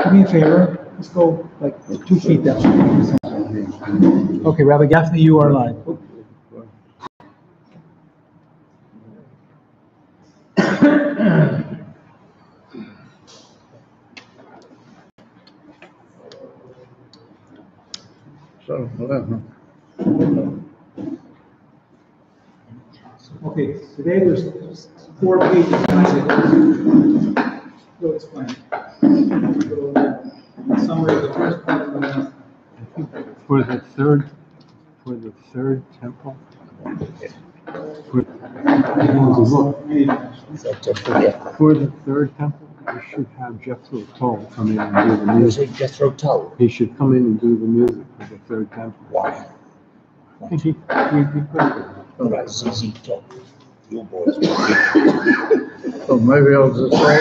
Do me a favor. Let's go like 2 feet down. Okay, Rabbi Gafne, you are live. Okay, today there's 4 pages. Go explain. Summary of the first part of the for the third temple. For the third temple, we should have Jethro Tull come in and do the music. Jethro Tull. He should come in and do the music for the third temple. Why? We'd be perfect. All right, ZZ Top. You boys. So maybe I'll just say,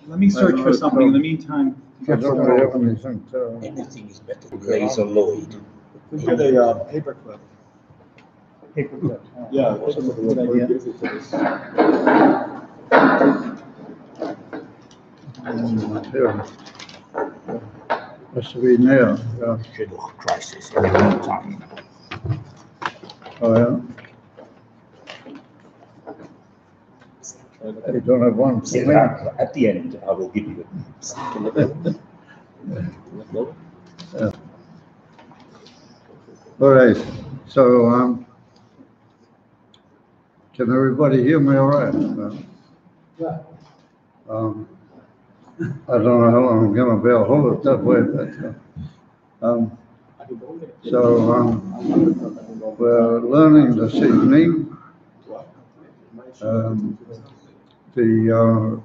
Let me search for something in the meantime. I don't really have anything to. Anything is better than Razor Lloyd. We get a paperclip. Paperclip. Yeah, that's a good idea. Here. Must be near, yeah. Schedule crisis in the meantime. Oh, yeah. You don't have one for me? At the end, I will give you Yeah. All right, so, can everybody hear me all right? Yeah. I don't know how long I'm gonna be able to hold it that way, but, we're learning this evening, the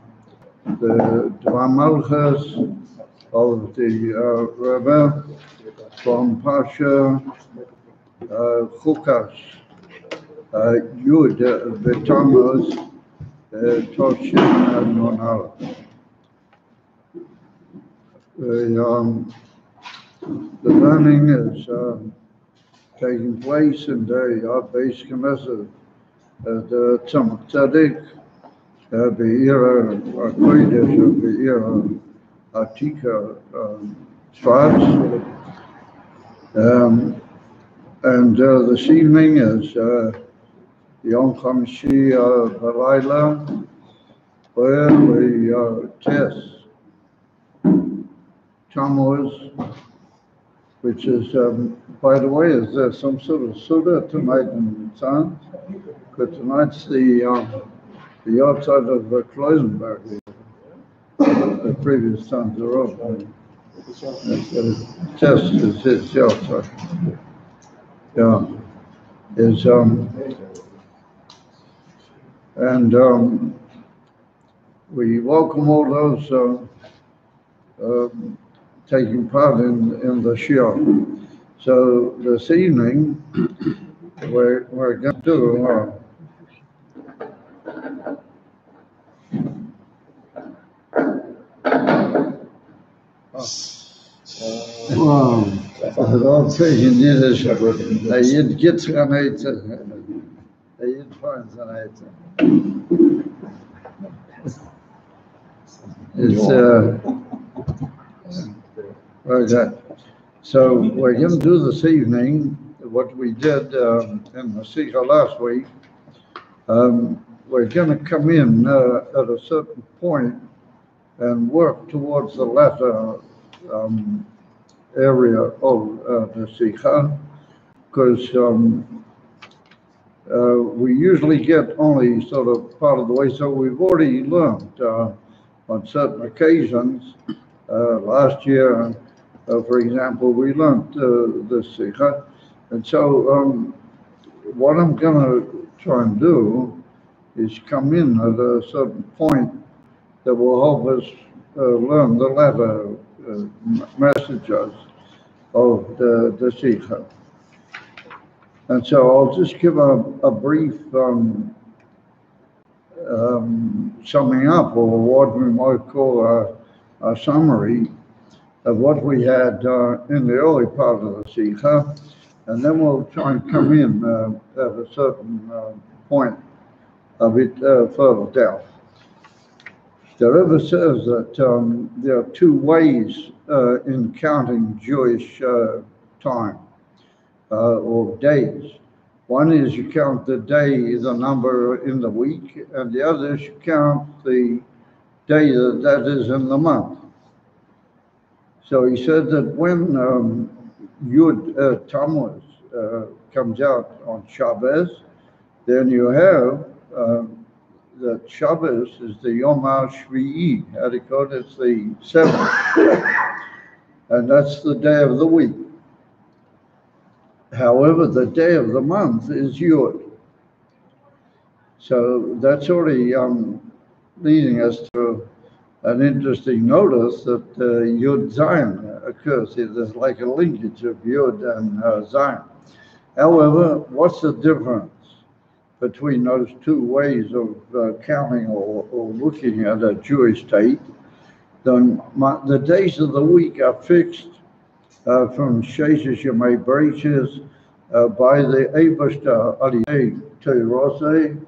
Dvamalchas of the Rabbi from Parshas Chukas, Yud V'Tammuz Toshin Nun Aleph. The learning is taking place in the base Knesset at the Tzemach Tzedek, Be'ira Kodesh, Be'ira Atika Tsfat. And this evening is Yom Chamishi Balayla, where we test Tammuz, which is, by the way, is there some sort of Suda tonight in town? Because tonight's the outside of Kloisenberg. The previous times are over. The test is the outside. Yeah. We welcome all those taking part in the shiur. So this evening, we're going to do I'll say in Yiddish, Yid gets an Yid finds an It's okay. So we're going to do this evening what we did in the Sicho last week. We're going to come in at a certain point and work towards the latter area of the Sicho, because we usually get only sort of part of the way. So we've already learned on certain occasions. Last year, for example, we learned the Sicho, and so what I'm going to try and do is come in at a certain point that will help us learn the latter messages of the Sicho. And so I'll just give a brief summing up, or what we might call a summary of what we had in the early part of the Sicho, and then we'll try and come in at a certain point of it further down. The Rebbe says that there are two ways in counting Jewish time or days. One is you count the day, the number in the week, and the other is you count the day that is in the month. So he said that when Yud Tammuz comes out on Shabbos, then you have that Shabbos is the Yom HaShvi'i, how do you call it? It's the 7th, and that's the day of the week. However, the day of the month is Yud. So that's already leading us to an interesting notice that Yud Zion occurs here. There's like a linkage of Yud and Zion. However, what's the difference between those two ways of counting or looking at a Jewish state? The days of the week are fixed from Sheshes Yemei Bereshis by the Eibashter Aliyeh Teiroseh,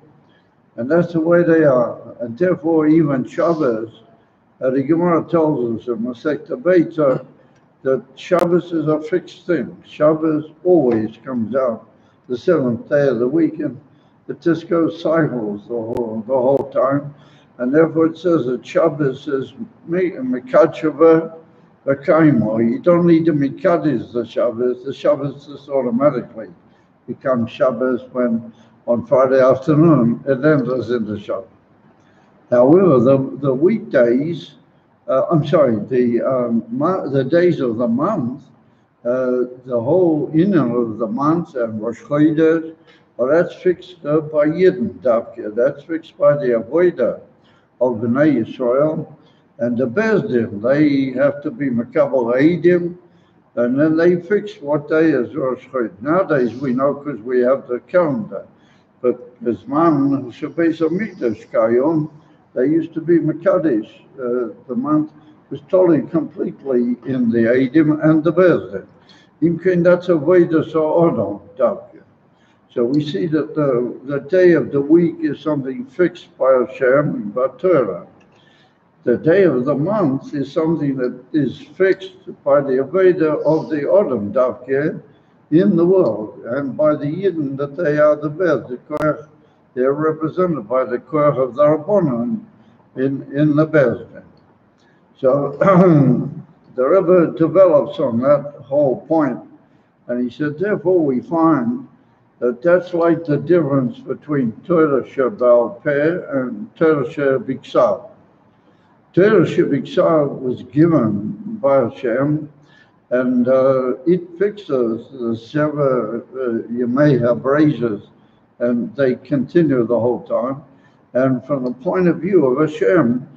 and that's the way they are. And therefore, even Shabbos, the Gemara tells us in Masechta Beitza that Shabbos is a fixed thing. Shabbos always comes out the 7th day of the week, and it just goes cycles the whole time. And therefore it says that Shabbos is Mekachava V'kaimo. You don't need to Mekadish the Shabbos just automatically becomes Shabbos when on Friday afternoon it enters into Shabbos. However, the weekdays, the days of the month, the whole inner of the month and Rosh Chodesh, well, that's fixed by Yidden Davke. That's fixed by the Avodah of Bnei Yisrael. And the Bezdin, they have to be Makabal Eidim, and then they fix what day is Rosh Chodesh. Nowadays we know because we have the calendar. But Bisman, Shabes Mikdash Kayom, they used to be Mekadesh. The month was totally completely in the Eidim and the Bezdin. Imkin, that's Avodah Sa'odom Davke. So we see that the day of the week is something fixed by Hashem and by Torah. The day of the month is something that is fixed by the Avodah of the Odom Davke in the world, and by the Yidden that they are the best. They are represented by the Koach of the Rabbanon in the Bezdin. So the Rebbe develops on that whole point, and he said, therefore we find that's like the difference between Torah Shebaal Peh and Torah Shebiksar. Torah Shebiksar was given by Hashem, and it fixes the 7 Yemei HaBreishis, and they continue the whole time. And from the point of view of Hashem,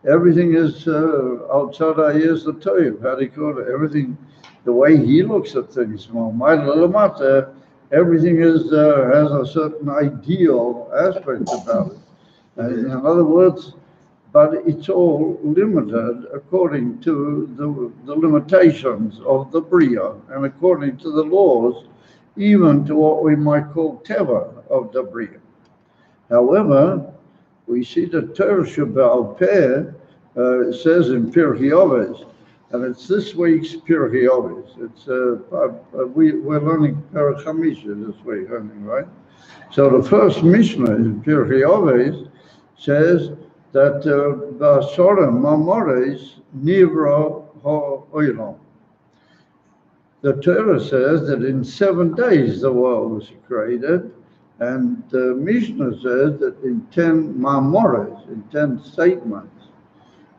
everything is outside our ears the Torah. How do you call it? Everything, the way He looks at things, everything is has a certain ideal aspect about it. In other words, but it's all limited according to the limitations of the Bria and according to the laws, even to what we might call Teva of the Bria. However, we see that Torah Shebaal Peh says in Pirkei Avos, and it's this week's Pirkei Avos. It's we're learning Perek Chamisha this week, right? So the first Mishnah in Pirkei Avos says that Ba'asorah Mamores Nivra Ha'olam. The Torah says that in 7 days the world was created, and the Mishnah says that in 10 Mamores, in 10 statements.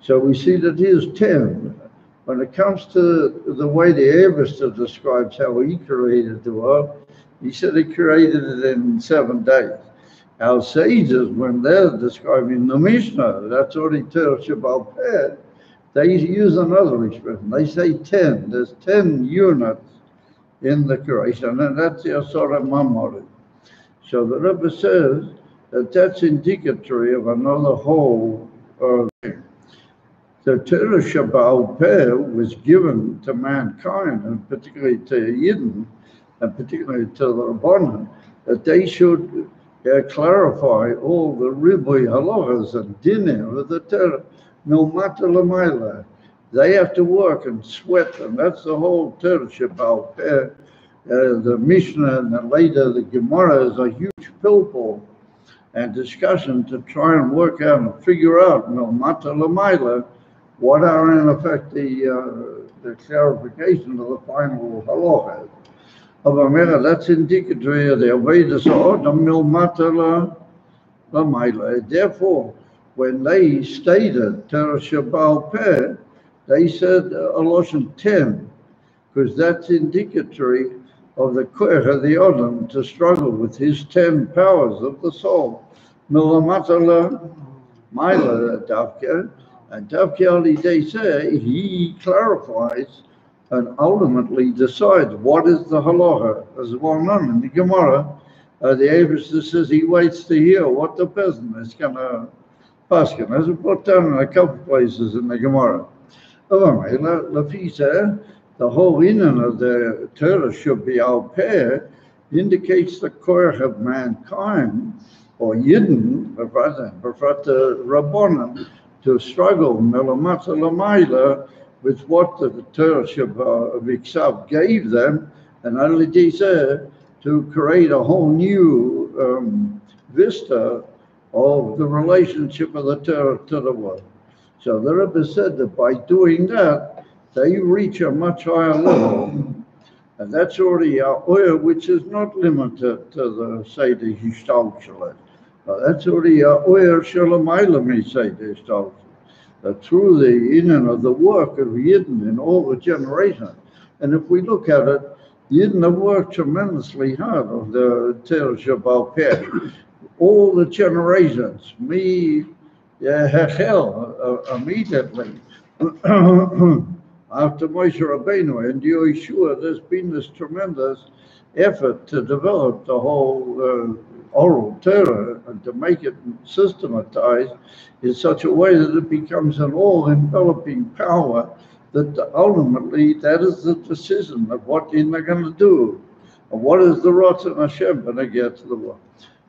So we see that here's 10. When it comes to the way the Eibashter describes how he created the world, he said he created it in 7 days. Our sages, when they're describing the Mishnah, that's already Torah Shebaal Peh, they use another expression. They say 10. There's 10 units in the creation, and that's the Asara Mamori. So the Rebbe says that that's indicatory of another whole thing. The Torah Shebaal Peh was given to mankind, and particularly to Yidden, and particularly to the Rabbanon, that they should clarify all the Ribui halachas and dinim of the Torah. milmata l'mayla. They have to work and sweat, and that's the whole Torah Shabbat. The Mishnah and then later the Gemara is a huge pilpul and discussion to try and work out and figure out milmata l'mayla what are in effect the clarification of the final halacha. That's indicatory of the Avodas Ha'odam milmata l'mayla. Therefore, when they stated Torah Shabbat Peh, they said a lashon 10, because that's indicatory of the koach of the Odom to struggle with his 10 powers of the soul. Milmata l'mayla davka, and davka ali they say he clarifies and ultimately decides what is the halacha, as well known in the Gemara. The Avisha says he waits to hear what the peasant is going to pass him, as we put down in a couple places in the Gemara. The whole inyan of the Torah should be al peh, indicates the koach of mankind, or Yidden, b'frat the Rabbanan, to struggle milmata l'mayla with what the Torah Shabbat gave them, and only to create a whole new vista of the relationship of the Torah to the world. So the Rebbe said that by doing that, they reach a much higher level. And that's already our oil, which is not limited to the Seder Hishtalshalet. That's already our oil, Shalamayla Seder Hishtalshalet. Through the inyan of the work of Yidden in all the generations. And if we look at it, Yidden have worked tremendously hard on the Torah Shabbat Peh. All the generations, Hechel, immediately after Moshe Rabbeinu and Yeshua, there's been this tremendous effort to develop the whole oral Torah and to make it systematized in such a way that it becomes an all-enveloping power that ultimately that is the decision of what they're going to do, and what is the Ratzon Hashem going to get to the world.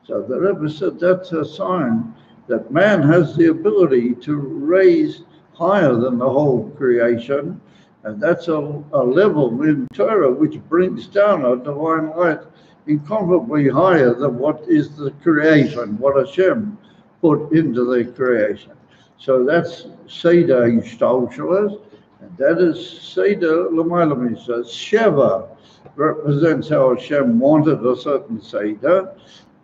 So the Rebbe said that's a sign that man has the ability to raise higher than the whole creation, and that's a level in Torah which brings down a divine light incomparably higher than what is the creation, what Hashem put into the creation. So that's Seder Hishtalshalet, and that is Seder L'mayla. So Sheva represents how Hashem wanted a certain Seder.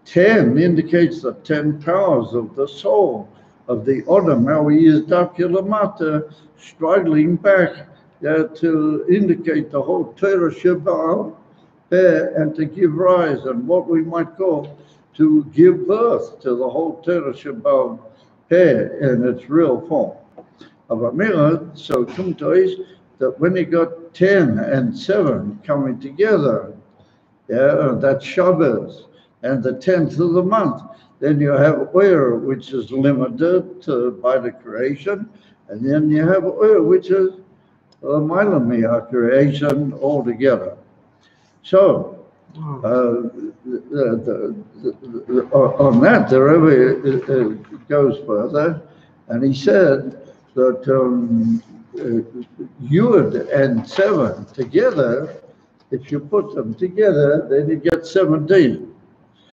10 indicates the 10 powers of the soul of the Odom, how he is Davka Lamata, struggling back to indicate the whole Torah Shabbat and to give rise and what we might call to give birth to the whole Torah Shabbat in its real form. So Tumto that when you got 10 and 7 coming together, that's Shabbos, and the 10th of the month, then you have oil, which is limited by the creation, and then you have oil, which is Mailamia creation altogether. So, on that, the Rebbe goes further, and he said that Yud and 7 together, if you put them together, then you get 17.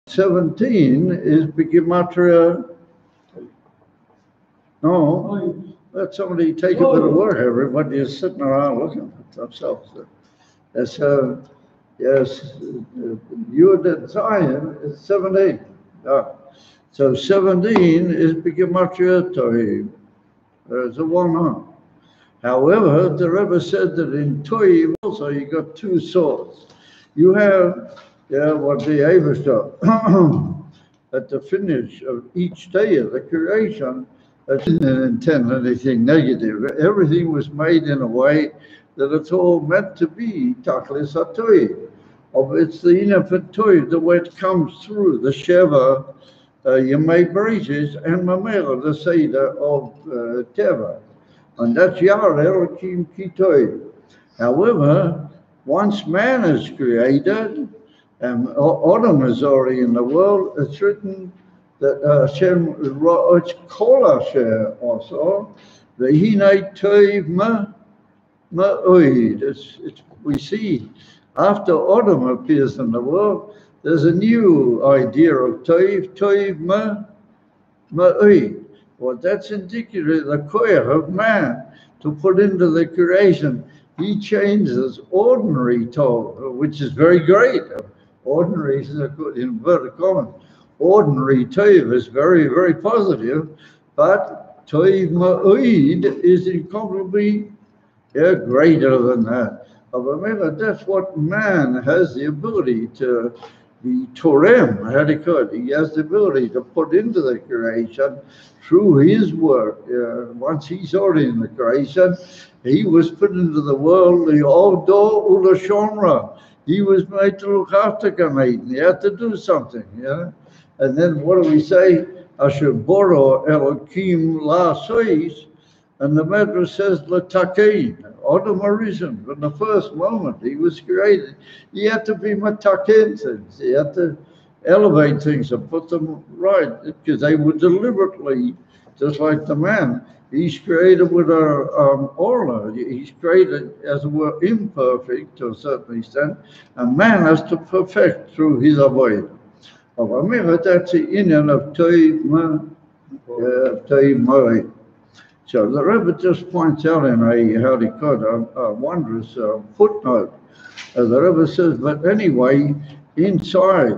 17 is Begimatria. No, let somebody take a bit of work. Everybody is sitting around looking at themselves. That's yes, Yud and Zion is 17. So 17 is Begimatria Tohiv. There's a 1 on. However, the Rebbe said that in Tohiv also you got 2 swords. You have what the Avishah at the finish of each day of the creation, that didn't intend anything negative. Everything was made in a way that it's all meant to be Tachlis HaToiv. It's the Inafat Toiv, the way it comes through, the Sheva, Yemei Bereshis, and Mamela, the Seder of Teva. And that's Yar Elokim Ki Toiv. However, once man is created, and Odom is already in the world, it's written that Hashem, it's Kol Asher also, V'hinei toiv ma'oid. We see after Adam appears in the world, there's a new idea of toiv ma'oid. Well, that's indicative of the koyach of man to put into the creation. He changes ordinary tov, which is very great. Ordinary is a good inverted commas. Ordinary tov is very, very positive, but toiv ma'oid is incomparably greater than that. Remember, that's what man has the ability to be torem, he has the ability to put into the creation through his work. Once he's already in the creation, he was put into the world, the Odo Ulashonra. He was made to look after Gan Eden. He had to do something, And then what do we say? Asher Boro Elohim La Sois. And the Medrash says, L'takein, Adam arisen. From the first moment he was created, he had to be mataken things. He had to elevate things and put them right, because they were deliberately, just like the man, he's created with a aura. He's created, as it were, imperfect to a certain extent, and man has to perfect through his avoid. Remember, that's the inyan of Toiv Ma'oid. So the Rabbi just points out in a wondrous footnote. The Rabbi says, but anyway, inside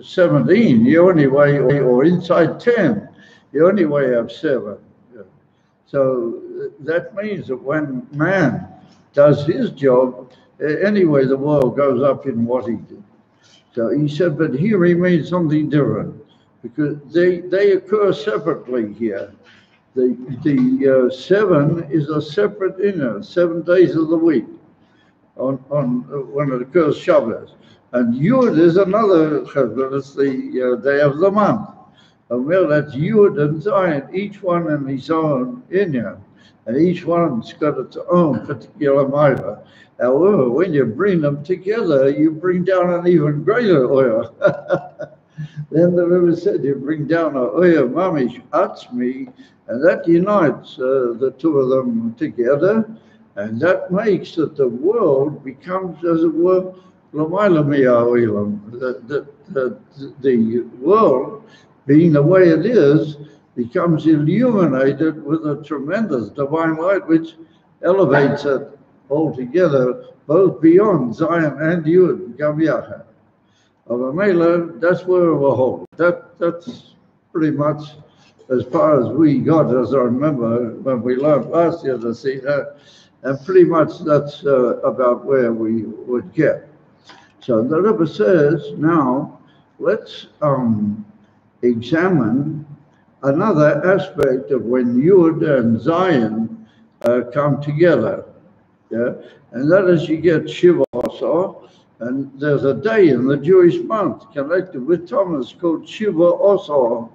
17, you only or inside 10, you only have 7. So that means that when man does his job, anyway, the world goes up in what he did. So he said, but here he made something different, because they occur separately here. The 7 is a separate inner, 7 days of the week on when it occurs Shabbos. And Yud is another chesed, it's the day of the month. And well, that's Yud and Zion, each one in his own inner, and each one's got its own particular mitzvah. However, when you bring them together, you bring down an even greater oil. Then the Rebbe said, you bring down a oil mamish atzmi, and that unites the two of them together, and that makes that the world becomes, as it were, the world, being the way it is, becomes illuminated with a tremendous divine light which elevates it altogether, both beyond Zion and Yud, Gam Yachad. That's where we're holding. That's pretty much as far as we got, as I remember when we learned last year to see that, and pretty much that's about where we would get. So the Rebbe says, now let's examine another aspect of when Yud and Zion come together, and that is you get Shiva also, and there's a day in the Jewish month connected with Thomas called Shiva also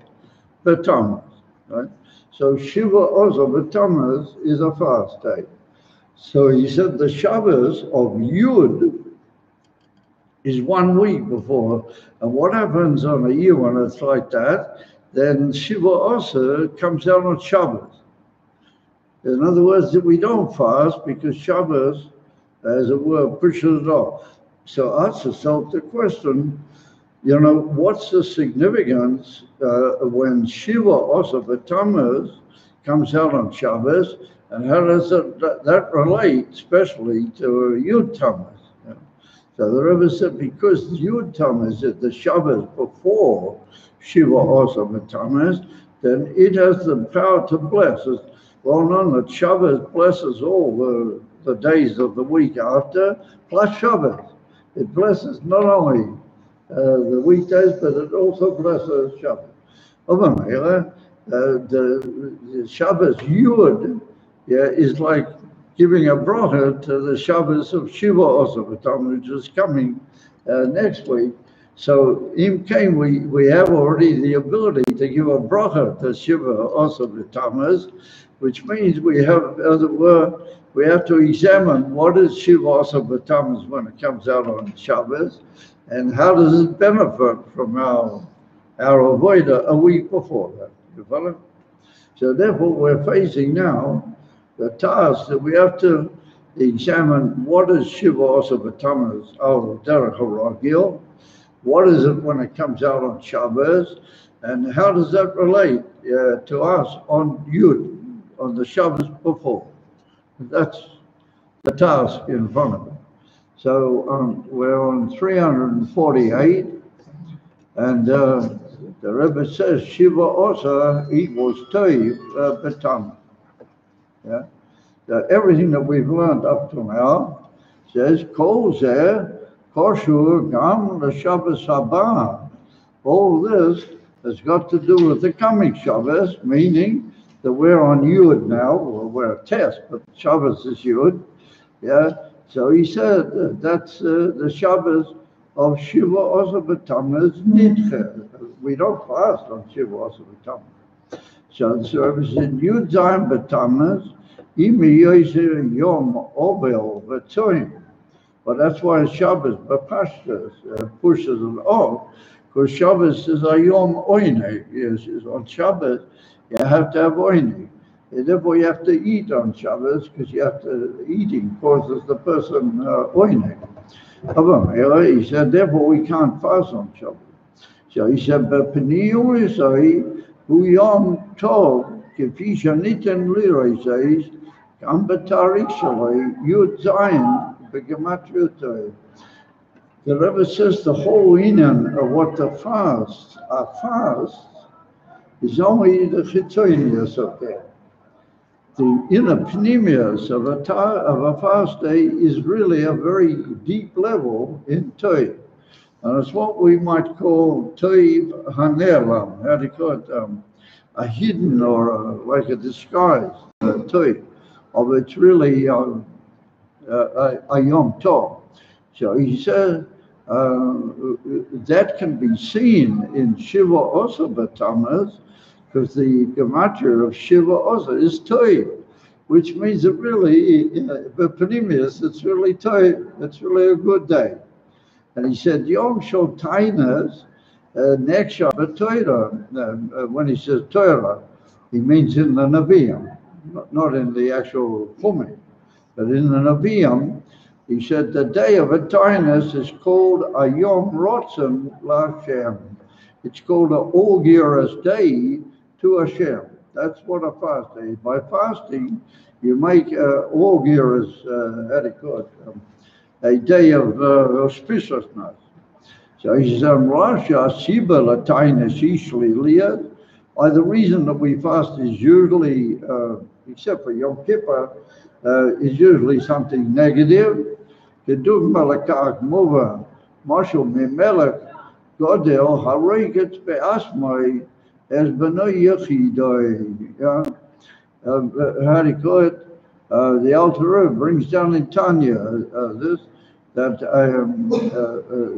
B'Tammuz, right? So Shiva also B'Tammuz is a fast day. So he said the Shabbos of Yud is 1 week before, and what happens on a year when it's like that, then Shiva also comes out on Shabbos. In other words, that we don't fast because Shabbos, as it were, pushes it off. So ask yourself the question, what's the significance when Shiva also B'Tammuz comes out on Shabbos, and how does that relate especially to Yud Tammuz? So the Rebbe said, because Yud Tammuz is the Shabbos before Shiva also B'Tammuz, then it has the power to bless. It's well known that Shabbos blesses all the days of the week after, plus Shabbos. It blesses not only the weekdays, but it also blesses Shabbos. The Shabbos Yud is like giving a bracha to the Shabbos of Shiva also, which is coming next week. So in Cain, we have already the ability to give a bracha to Shiva also B'Tammuz, which means we have, as it were, we have to examine what is Shiva also B'Tammuz when it comes out on Shabbos, and how does it benefit from our avodah a week before that. You follow? So therefore, we're facing now the task that we have to examine what is Shiva Osa B'Tammuz of Derech HaRagil, what is it when it comes out on Shabbos, and how does that relate to us on Yud, on the Shabbos before? That's the task in front of us. So we're on 348, and the Rebbe says Shiva Osa equals Toiv B'Tammuz. Yeah? So everything that we've learned up to now says Kol Zeh Koshur Gam LeShabbos Haba. All this has got to do with the coming Shabbos, meaning that we're on Yud now, or we're a test, but Shabbos is Yud. Yeah. So he said that's the Shabbos of Shiva Osa B'Tammuz Nidche. We don't fast on Shiva Osa B'Tammuz. So the service in Yud Zayin B'Tammuz, Imi Yoser Yom Obel V'Tzoim. But that's why Shabbos Parshas pushes it off, because Shabbos is a Yom Oine. Yes, on Shabbos you have to have Oine. And therefore you have to eat on Shabbos, because you have to, eating causes the person Oine. He said, therefore we can't fast on Shabbos. So he said, B'Pniyu Yisai, Hu Yom Tov, Kefi Shanitin Liroi says, Gam B'Tarik Shaloi, Yud Zayin, B'Gematria. The Rebbe says the whole inyan of what the fast is only the chitzonius of that. The inner pneumius of a fast day is really a very deep level in Toiv. And it's what we might call Toiv Hanelam, how do you call it? A hidden or like a disguise Toiv. Of it's really a Yom Tov. So he said that can be seen in Shiva Osa B'Tammuz, because the gematria of Shiva Osa is Toiv, which means it really, B'Pnimius, it's really Toiv, it's really a good day. And he said, Yom Shol Tainas, next Shabbat Torah, when he says Torah, he means in the Nevi'im, not in the actual Chumash, but in the Nevi'im. He said the day of Atonement is called a Yom Rotzen LaHashem. It's called an augureous day to Hashem. That's what a fast day is. By fasting, you make augureous, a day of auspiciousness. So he said, Rasha Siba Latainis Ishli Liyad. By the reason that we fast is usually, except for Yom Kippur, is usually something negative. Kedug Malakak Mova, Marshal Mimelech, Godel, Hareget Be'asmai, as Beno Yechidoi. How do you call it? The Alter Rebbe brings down in Tanya this, that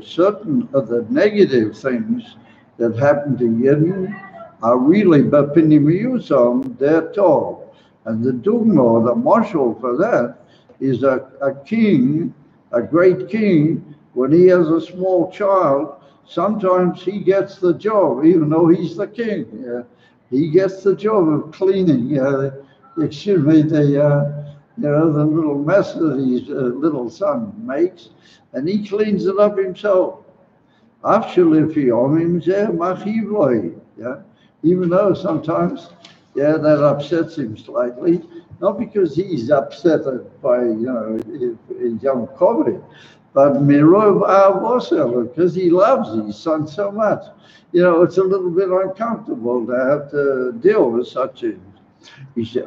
certain of the negative things that happen to Yidden are really B'Pnimiyusam, they're tall. And the Dugma, the marshal for that, is a king, a great king. When he has a small child, sometimes he gets the job, even though he's the king. He gets the job of cleaning, excuse me, the little mess that his little son makes, and he cleans it up himself. Even though sometimes, that upsets him slightly, not because he's upset by, his young COVID, but Mirov Avosel, because he loves his son so much. It's a little bit uncomfortable to have to deal with such things. He said,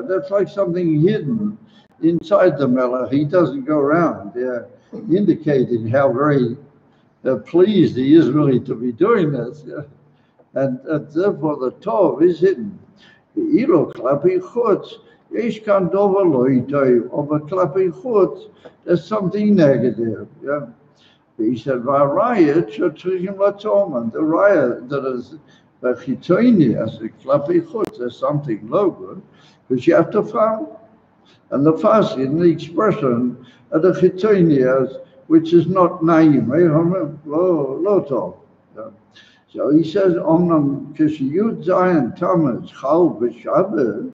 that's like something hidden inside the melech. He doesn't go around indicating how very pleased he is really to be doing this. And therefore the Tov is hidden. There's something negative. He said, the raya that is there's something no good, because you have to fast. And the fasting, the expression of the chitonias, which is not naim, lo tov. So he says, Omnam Kishiyud Zion Thomas Chal B'Shabbos,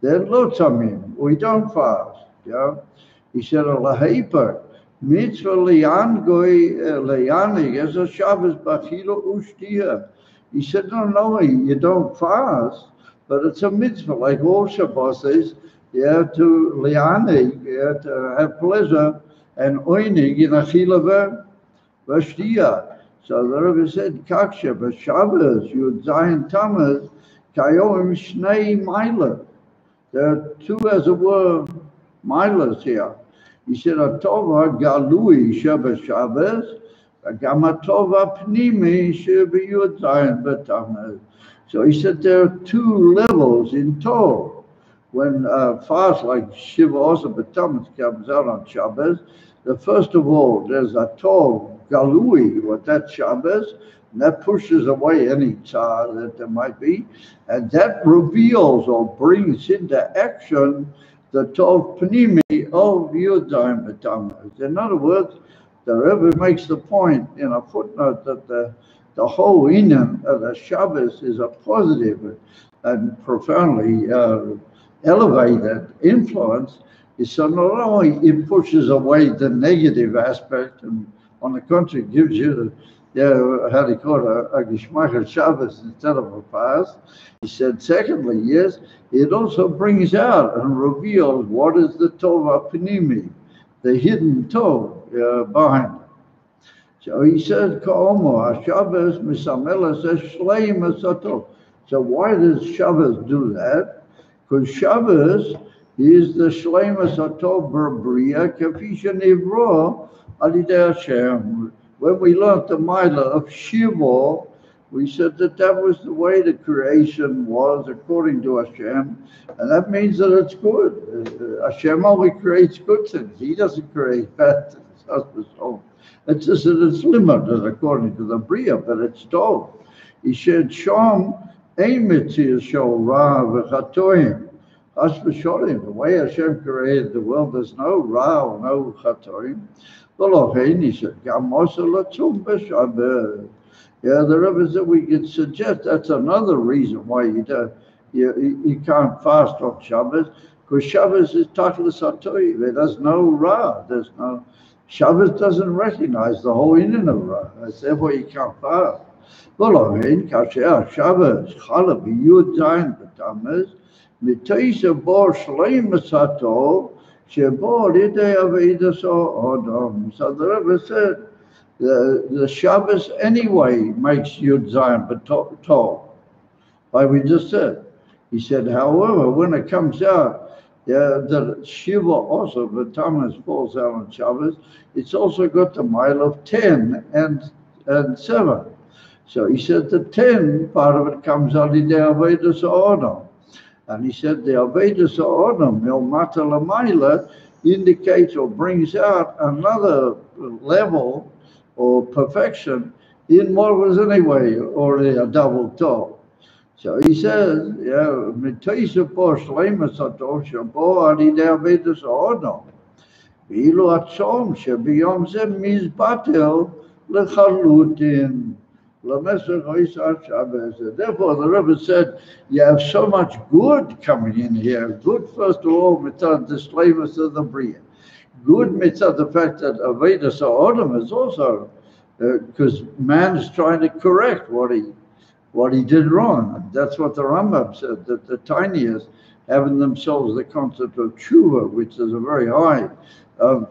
then lo tzamim, we don't fast. Yeah, he said, Laheper mitzvah leyanig as a Shabbos b'achila ushtiya. He said, no, you don't fast, but it's a mitzvah like all Shabbos. You have to leyanig, you have to have pleasure and oinig in achila v'shtiya. So the Rabbi said, Kaksha b'Shabbos Yud Zayin Tammuz kayom shnei mailah. There are two, as it were, milas here. He said, Atova galui Shabbos, Gamatova pnimi Yud Zayin b'Tammuz. So he said there are two levels in Tov. When fast like Shiva also b'Tammuz comes out on Shabbos, the first of all, there's a Tov galui, what that Shabbos, and that pushes away any tzar that there might be, and that reveals or brings into action the Tov Pnimi of Yud Zayin b'Tammuz. In other words, the Rebbe makes the point in a footnote that the whole inyan of the Shabbos is a positive and profoundly elevated influence. So not only it pushes away the negative aspect, and on the contrary, gives you how do you call it, a Geshmach Shabbos instead of a fast. He said, secondly, yes, it also brings out and reveals what is the Tov Pnimi, the hidden Tov behind it. So he said, Ka'omo, Shabbos misamela says Shleim Asatov. So why does Shabbos do that? Because Shabbos is the Shleim Asatov B'Bria Kafisha Nivro Alidei Hashem. When we learned the Milah of Shiva, we said that was the way the creation was according to Hashem, and that means that it's good. Hashem only creates good things. He doesn't create bad things. It's just that it's limited according to the Bria, but it's Tov. He said, Shom Eimitzi Shol Ra V'Chatoim. As for Sholim, the way Hashem created the world, there's no Ra or no Chatoim. He said, yeah, the Rebbe said we could suggest that's another reason why you can't fast on Shabbos, because Shabbos is Tachlis HaToiv. There's no Ra. Shabbos doesn't recognize the whole inyan of Ra. That's therefore you can't fast. Shabbos, Chala b'Yud Zayin b'Tammuz, Mitaisa Bor Shleimus HaTov, so the Rebbe said the Shabbos anyway makes Yud Zayin b'Tov, like we just said. He said, however, when it comes out, that Shiva also, b'Tammuz falls out on Shabbos, it's also got the mile of 10 and 7. So he said the 10 part of it comes out in the Avodas Ha'odam. And he said the Avodas Ha'odam, Milmata L'Maila, indicates or brings out another level or perfection in what was anyway already a double Tov. So he says, Mitaisa Po Shleimus HaTov Shabo Alidei Avodas Ha'odam. V'ilu Atzom Shebiyom Zeh Mizbatel L'Chalutin. Therefore, the Rebbe said, you have so much good coming in here. Good, first of all, mitzvah the slaveness of the Bria. Good mitzvah the fact that Avodas Ha'odam is also, because man is trying to correct what he did wrong. That's what the Rambam said, that the tiniest have in themselves the concept of tshuva, which is a very high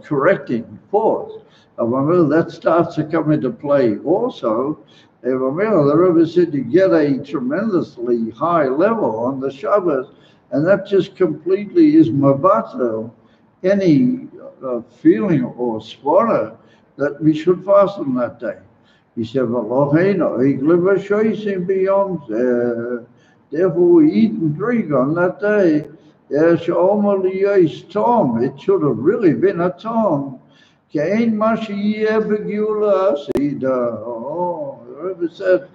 correcting force. That starts to come into play also. The Rebbe said you get a tremendously high level on the Shabbos, and that just completely is mabatel any feeling or svara that we should fast on that day. He said, therefore we eat and drink on that day. It should have really been a tom. The Rebbe said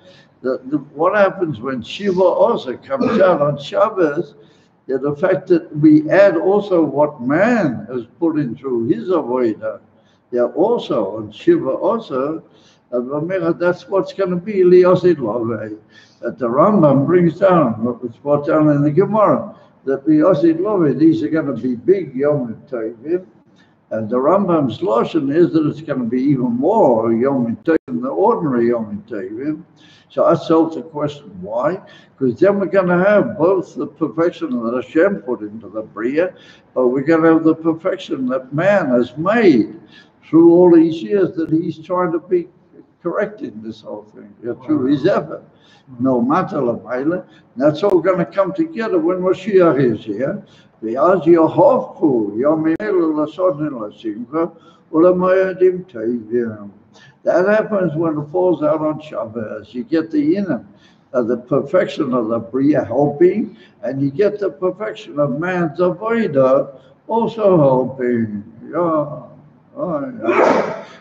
that what happens when Shiva also comes out on Shabbos, the fact that we add also what man has put in through his avodah, also on Shiva also, That's what's going to be Liosid Love. That the Rambam brings down, it's brought down in the Gemara, that Liosid Love, these are going to be big Yom Tovim. And the Rambam's lashon is that it's going to be even more Yom Tovim than the ordinary Yom Tovim. So I solved the question, why? Because then we're going to have both the perfection that Hashem put into the Bria, but we're going to have the perfection that man has made through all these years that he's trying to be correcting this whole thing, through his effort. No matter Lamaila, that's all going to come together when Mashiach is here. ואז יהפכו ימים אלו לסודן לשמחה ולמועדים טובים. That happens when it falls out on Shabbos. You get the inner, the perfection of the Bria helping, and you get the perfection of man's avodah also helping.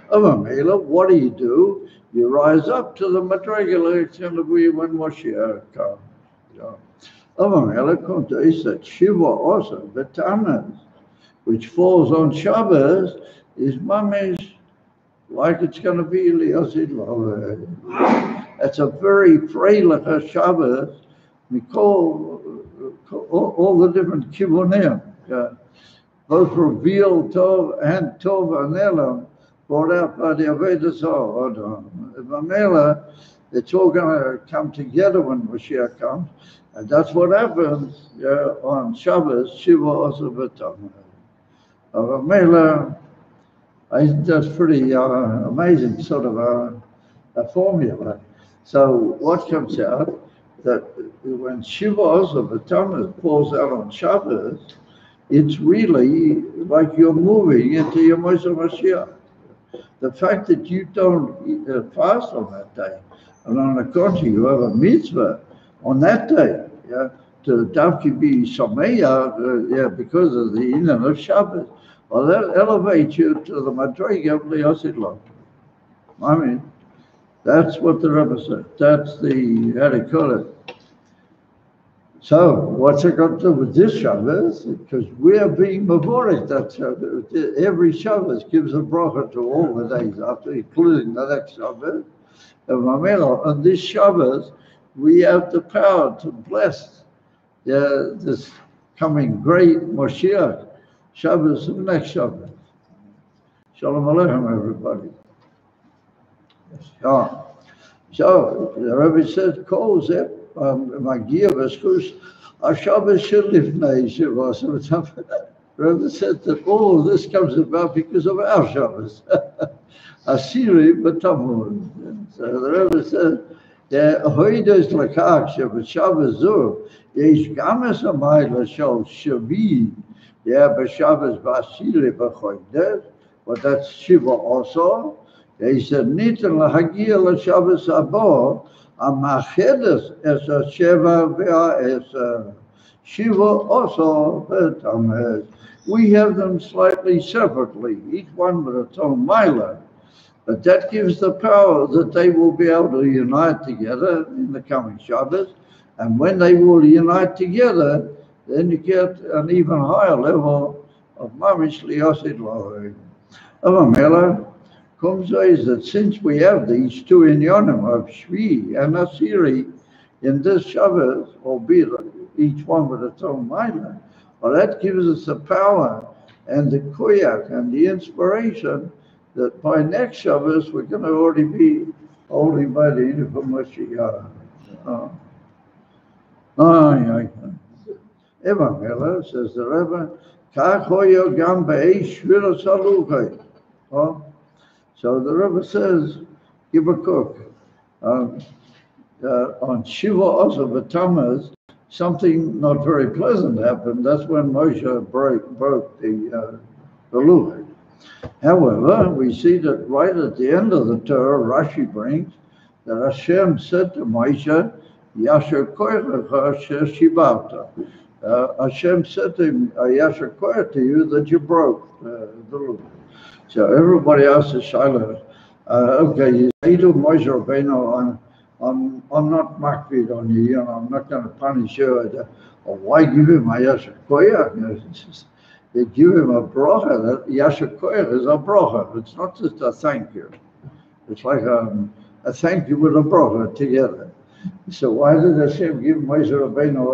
What do? You rise up to the Madrigal. It's going to be when Moshiach comes. That Shiva also, the Tammuz, which falls on Shabbos, is mamish like it's going to be Liosid Love. That's a very freilich Shabbos. We call all the different kibbunim, both reveal Tov and Tov and Elam, brought out by the Avodah Zarah. It's all going to come together when Mashiach comes. And that's what happens on Shabbos, Shiva also v'tamah. I think that's pretty amazing sort of a formula. So what comes out, that when Shiva also v'tamah falls out on Shabbos, it's really like you're moving into your Moshe Mashiach. The fact that you don't fast on that day, and on the contrary, you have a mitzvah on that day, to Davki be Sameya, because of the inner of Shabbos. Well, that elevates you to the Madriga of Liosid Love. I mean, that's what the Rabbi said. That's the, how do you call it? So, what's it got to do with this Shabbos? Because we are being Mavorek that Shabbos. Every Shabbos gives a bracha to all the days after, including the next Shabbos. And on this Shabbos, we have the power to bless this coming great Moshiach, Shabbos and next Shabbos. Shalom Aleichem, everybody. So, the Rabbi says, Kol Zeh, Magia Veskus, HaShabbos Shelifnei Shivos. The Rabbi said that all of this comes about because of our Shabbos. Asiri B'Tamuz. So the Rabbi said, Hoides Lakach Shabbos Zu, Yesh Games Amayla Shal Shavi, B'Shabbos Basili B'Choides, but that's Shiva also. He said, Nitan Lahagia LaShabbos Abo, Amachedes Es Sheva Es Shiva also B'Tamuz. We have them slightly separately, each one with its own Mila. But that gives the power that they will be able to unite together in the coming Shabbos. And when they will unite together, then you get an even higher level of Mamish Liosid Love. Avamela comes is that since we have these two inyonim of Shvi and Asiri in this Shabbos, albeit each one with its own Mila, well, that gives us the power and the koyak and the inspiration that by next Shabbos we're going to already be holding by the uniform Mashiach. Evangela says the Rebbe, Kach hoyo gam be'esh shvira saluchay. So the Rebbe says, give a cook. On Shiva also B'Tamuz, something not very pleasant happened. That's when Moshe broke the luch. However, we see that right at the end of the Torah, Rashi brings that Hashem said to Moshe, Yasher koyecha asher shibavta. Hashem said to him, Yasher koyech to you that you broke the luch. So everybody else is silent. Okay, you say to Moshe Rabbeinu, I'm not makbid on you, I'm not going to punish you. Or why give him a Yasher koyech? They give him a bracha. That Yasher koyech is a bracha. It's not just a thank you. It's like a thank you with a brother together. So why did Hashem give Moshe Rabbeinu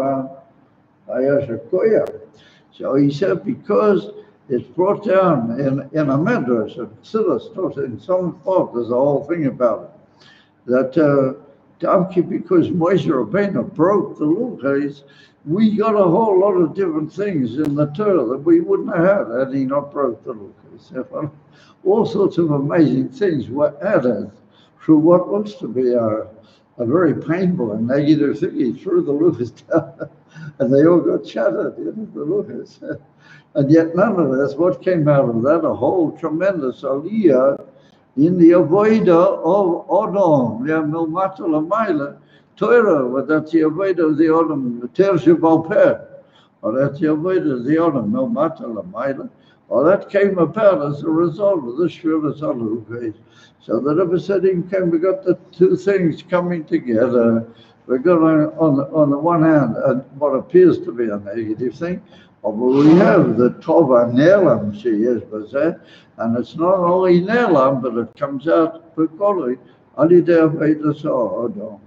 a koya? So he said, because it's brought down in a medrash, and Chassidus, in some part, there's a whole thing about it, that because Moshe Rabbeinu broke the luchos, we got a whole lot of different things in the Torah that we wouldn't have had he not broke the luchos. All sorts of amazing things were added through what looks to be a very painful and negative thing. He threw the luchos down, and they all got shattered, the luchos. And yet none of this, what came out of that, a whole tremendous aliyah in the avodah of Odom, Milmata Lamaila, Torah, but that's the avodah of the Odom, the Ter Shebal Peh, or that's the avodah of the Odom, Milmata Lamaila, or that came about as a result of the Shviras HaLuchos. So the Rebbe said, we got the two things coming together. We got on the one hand what appears to be a negative thing, but we have the Tova Nelam she is Bazeh, and it's not only Nelam, but it comes out Pekoli, Alideh Vedas Odom.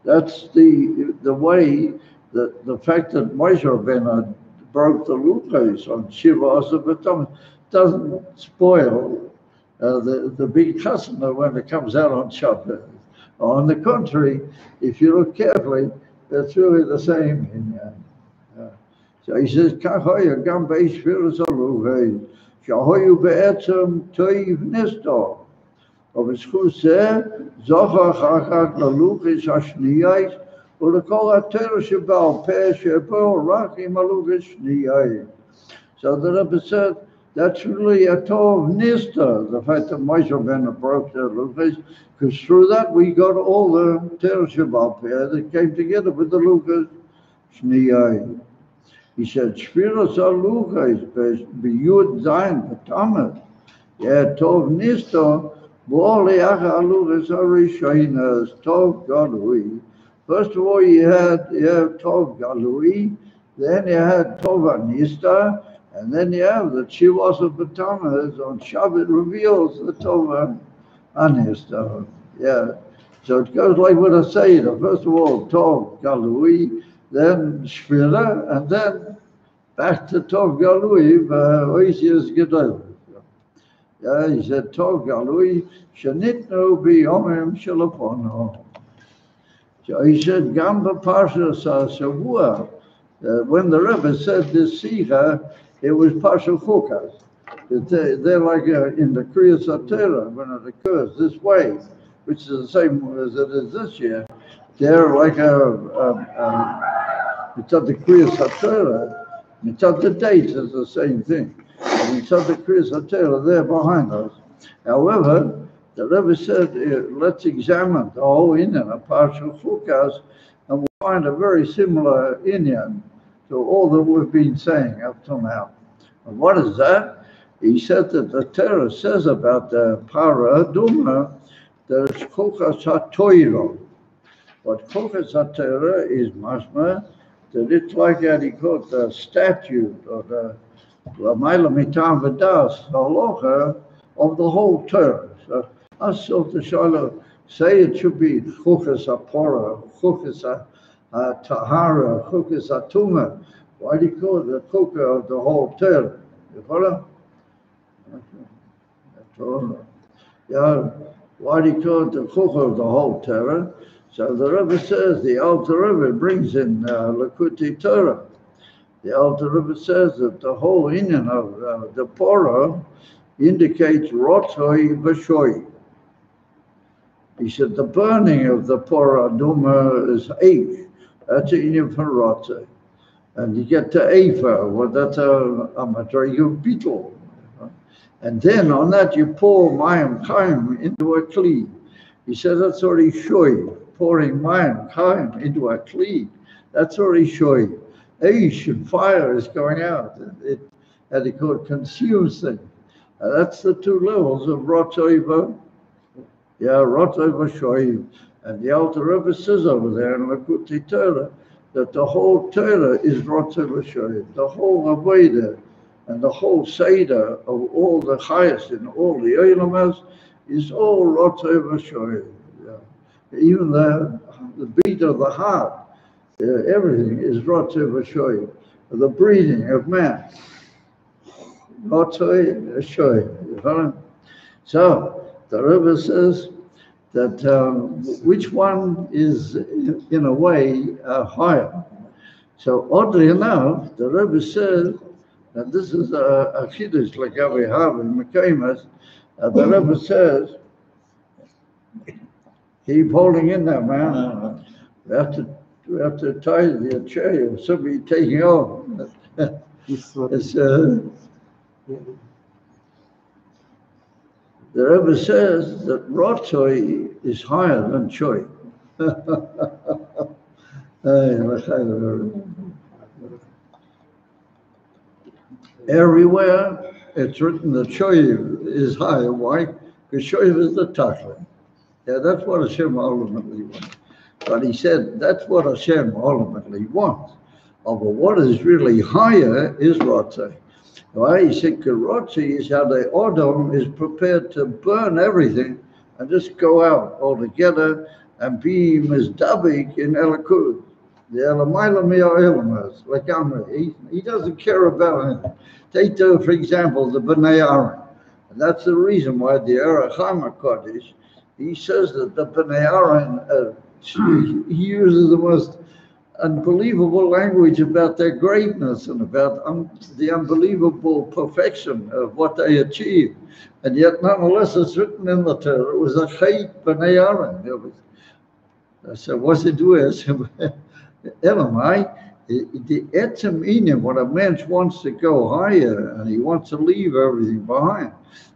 That's the way that the fact that Moshe Rabbeinu broke the luchos on Shiva Asabatam doesn't spoil the big chasana when it comes out on Shabbat. On the contrary, if you look carefully, it's really the same in so he says, Kachoya Gam Beish Firas Aluhay, Shahoyu Be'etzem Toiv Nisto. Of his Chuseh, Zocha Chachak Laluchis Hashniyais, Ulakol HaTorah Shebal Peh Shebo Rachim Aluchis Shniyais. So the Rebbe said, that's really a Tov Nista, the fact that Moshe Rabbeinu broke the luchos, because through that we got all the Torah Shebal Peh that came together with the luchos Shniyais. He said, Shviras HaLuchos B'Yud Zayin B'Tamet, Tov Nista, Tov Galui. First of all, you have Tov Galui, then you had Tov Anista, and then you have the Chivas of Batamas on Shabbat reveals the Tov Anista. So it goes like what I say. First of all, Tov Galui, then Shvira, and then back to Tov Galui, Oisius Gedol. He said, Tov Galui, Shanitnu B'Yomim Shalapono. So he said, Gamba Parshas Shavua. When the Rebbe said this Sicho, it was Parshas Chukas. They're like in the Kriyas HaTorah, when it occurs this way, which is the same as it is this year. They're like it's at the Kriyas HaTorah, it's at the dates is the same thing. And it's at the Kriyas HaTorah there behind us. However, the Rebbe said, let's examine the whole Inyan of Parshas Chukas, and we'll find a very similar Inyan to all that we've been saying up till now. And what is that? He said that the Torah says about the Para Duma, that it's Chukas HaTorah. But Chukas HaTorah is mashma, that it's like how he called the statute or the Lamaila Mitam V'das, the halacha of the whole Torah. So us of the Shalom say it should be Chukas HaPorah, Chukas HaTahara, Chukas HaTuma. Why do you call it the Chukah of the whole Torah? You follow? Yeah. Why do you call it the Chukah of the whole Torah? So the Rebbe says, the Alter Rebbe brings in Lakutei Torah. The Alter Rebbe says that the whole inyan of the Porah indicates Rotzoi V'Shoi. He said the burning of the Porah Duma is Eich. That's an inyan for Rotzoi. And you get to Eifa, well, that's a Madrega beetle. And then on that you pour Mayim Chaim into a Kli. He said that's already Shoi. Pouring Mayim Chaim into a Kli. That's already Shoi. Aish and fire is going out. It as it called consumes things. That's the two levels of Rotzoi. Rotzoi V'Shoim. And the Alter Rebbe says over there in Lakutei Torah that the whole Torah is Rotzoi V'Shoim. The whole Avodah and the whole Seder of all the highest in all the Olamas is all rotzei v'shoy. Even the beat of the heart, everything is rotzei v'shoy. The breathing of man, rotzei v'shoy. So the Rebbe says that which one is in a way higher. So oddly enough, the Rebbe says, and this is a chiddush like we have in Mekaymas, the Rebbe says, keep holding in there, man. We have to tie the chair, or somebody taking over. The Rebbe says that Rotzoi is higher than Choi. Everywhere it's written that Choi is higher. Why? Because Choi is the Tachlis. Yeah, that's what Hashem ultimately wants. But he said that's what Hashem ultimately wants. But what is really higher is Rotzei. Why? He said, Rotzei is how the Odom is prepared to burn everything and just go out altogether and be Mizdabik in Elikud. The Elamayla Mi'a'elamas, like Amri. He doesn't care about anything. Take, for example, the B'nai Aaron. And that's the reason why the Erechim Kodesh, he says that the B'nai Aaron, he uses the most unbelievable language about their greatness and about the unbelievable perfection of what they achieved. And yet, nonetheless, it's written in the Torah, it was a Chait B'nai Aaron. I said, what's it do? I said, Elamai, the etzem inim, when a man wants to go higher and he wants to leave everything behind,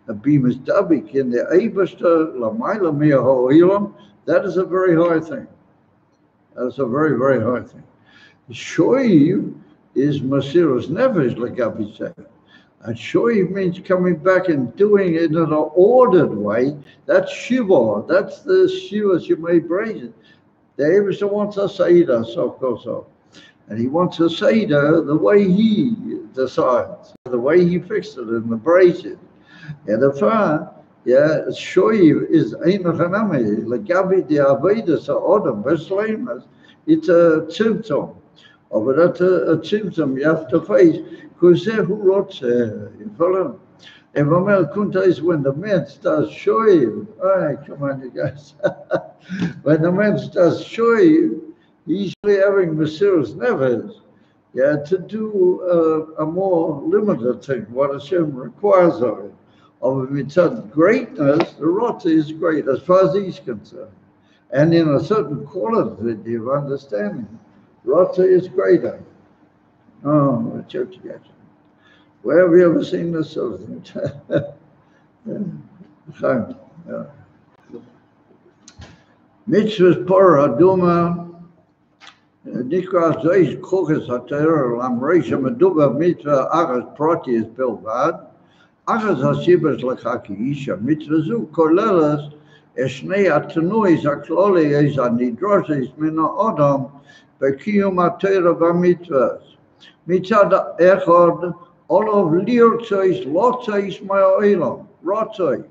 a beam is dabik in the Eibashter Lamayla Mi'aho'ilam, that is a very high thing. That's a very, very high thing. Shoiv is Masiras Nefesh, like Rabbi said. And Shoiv means coming back and doing it in an ordered way. That's Shiva. That's the Shiva you may praise it. The Eibashter wants a Seder, so. And he wants a Seder the way he decides, the way he fixed it in the braces. And the far, Shoiv is Einachanami, like Gabi the Avedas Odom, Beslemas. It's a Tzimtzum. But that's a Tzimtzum you have to face, because who wrote you follow? And Kunta is when the man starts Shoiv. Come on, you guys. When the man starts Shoiv, he's having Mesiras Nefesh, to do a more limited thing, what Hashem requires of it. Of mitzad greatness, the Rotze is great as far as he's concerned. And in a certain quality of understanding, Rotze is greater. Oh, church guys. Where have you ever seen this sort of thing? Mitzvahs Porah Duma, Nikras Zois Chukas HaTorah Lamreisha Meduba Mitzvah Achas Proti is Bilvad. Achas HaSibas Lechaki Isha Mitzvah Zu Kolelas Eshnei HaTanuis HaKlolei HaNidroses Mina Odom Bekiyum HaTorah VaMitzvahs Mitzad Echad Olav Lirtzois Lotzois Ma'olam Rotzoi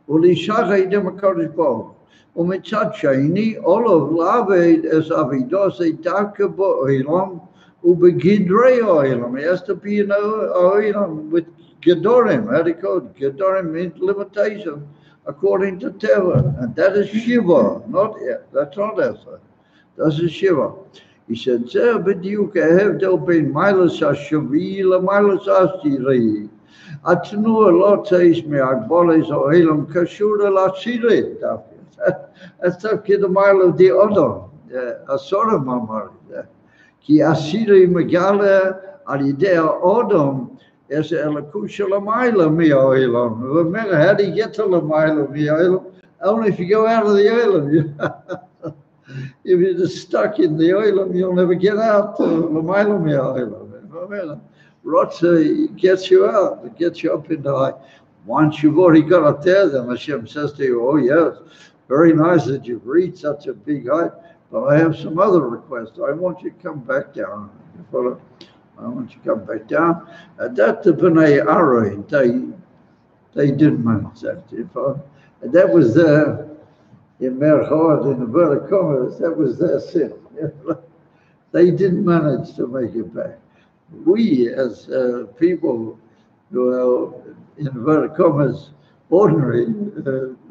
Ulishachai Demakadosh Baruch Umitzad Sheni Olav Laved Es Avidosei Davka Ba'olam Ubegidrei Olam. He has to be in Olam with Gedorim. How do you call it? Gedorim means limitation according to Teva, and that is Shiva, not yet. That's not Esa. That's a Shiva. He said, "Zer b'diuk hevdel bein milas hashavi lamilas astirei. Atnu lo tzeis me'agboles oelam kashura la'sirei." That's the mile of the Odom. Asora mamar. Ki asirei megale alidea Odom. Yes, Elakusha Lamaila Mi'oilam. Remember, how do you get to Lamaila Mi'oilam? Only if you go out of the oilam. If you're just stuck in the oilam, you'll never get out to Lamaila Mi'oilam. Rotze gets you out, it gets you up in the high. Once you've already got up there, then Hashem says to you, oh yes, very nice that you've reached such a big height, but I have some other requests. I want you to come back down. You follow? I want you to come back down. That the B'nai Aaron, they did manage that. That was their, in Merchot, in the inverted commas, that was their sin. They didn't manage to make it back. We, as people who are, in inverted commas, ordinary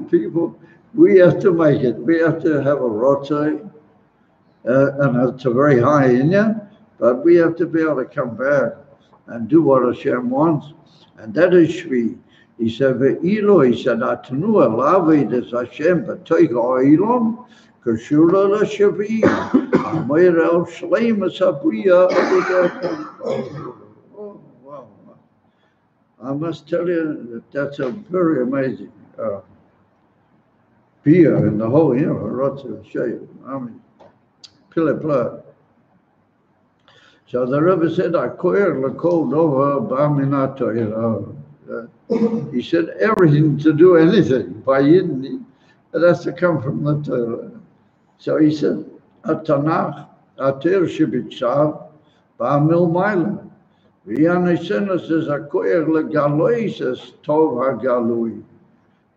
people, we have to make it. We have to have a rotzai, and it's a very high inyan, but we have to be able to come back and do what Hashem wants, and that is Shvi. He said, "Ve'ilo," he said, "Atnu alavi des Hashem b'toich ha'ilom k'shula l'shavi amoyer el shleimus habriya avodat." Oh, wow! I must tell you that that's a very amazing beer in the whole, Rotzah Shayim. I mean, Pilipla. So the Rebbe said, "Akoyer l'kol dova ba'minato." He said, everything to do anything by Yidni, it has to come from the Torah. So he said, "Atanach, ater shebitzav, ba'amil mailam." V'yanisena says, "Akoyer l'galoi," says, "Tov hagalui."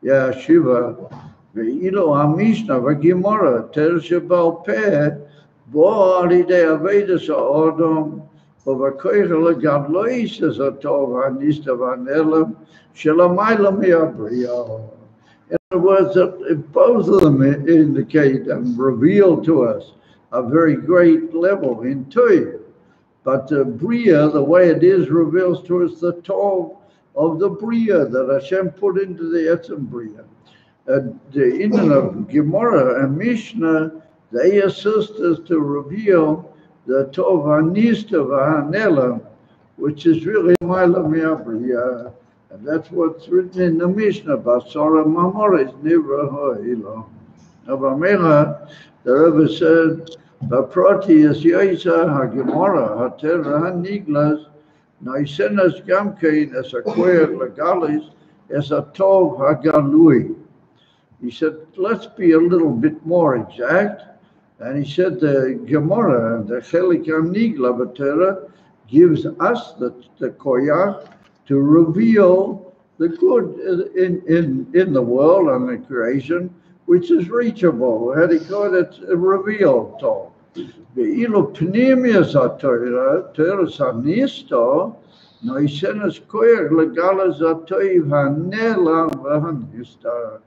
Yeah, Shiva. Ve'ilo hamishna v'gimora, ter shebal peh, bo alidei avedus ha'odom, v'vakoyer l'galoi, says, "Tov hanista v'anelam, shelamaylam yabriya." In other words, that both of them indicate and reveal to us a very great level in Torah. But the Bria, the way it is, reveals to us the Tov of the Bria that Hashem put into the Etzem Bria. The Indian of Gemara and Mishnah, they assist us to reveal the Tov HaNista v'Hanela, which is really Mailam Yabriya. And that's what's written in the Mishnah, Basara Mamoris Nivra Ha'ilo. Avamecha, the Rebbe said, "Baproti es Yaisa HaGemara HaTera HaNiglas, Noisenas Gamkein es Akoyer Legalis es a Tov HaGalui." He said, let's be a little bit more exact. And he said, the Gemara, the Chelik HaNigla B'Tera, gives us the koyach to reveal the good in the world and the creation, which is reachable. How do you call it? Revealed. Ve'ilo pnimius ha'Torah, Torah's ha'nisto, noisenas koyach legalas ha'toiv ha'nela v'ha'nista.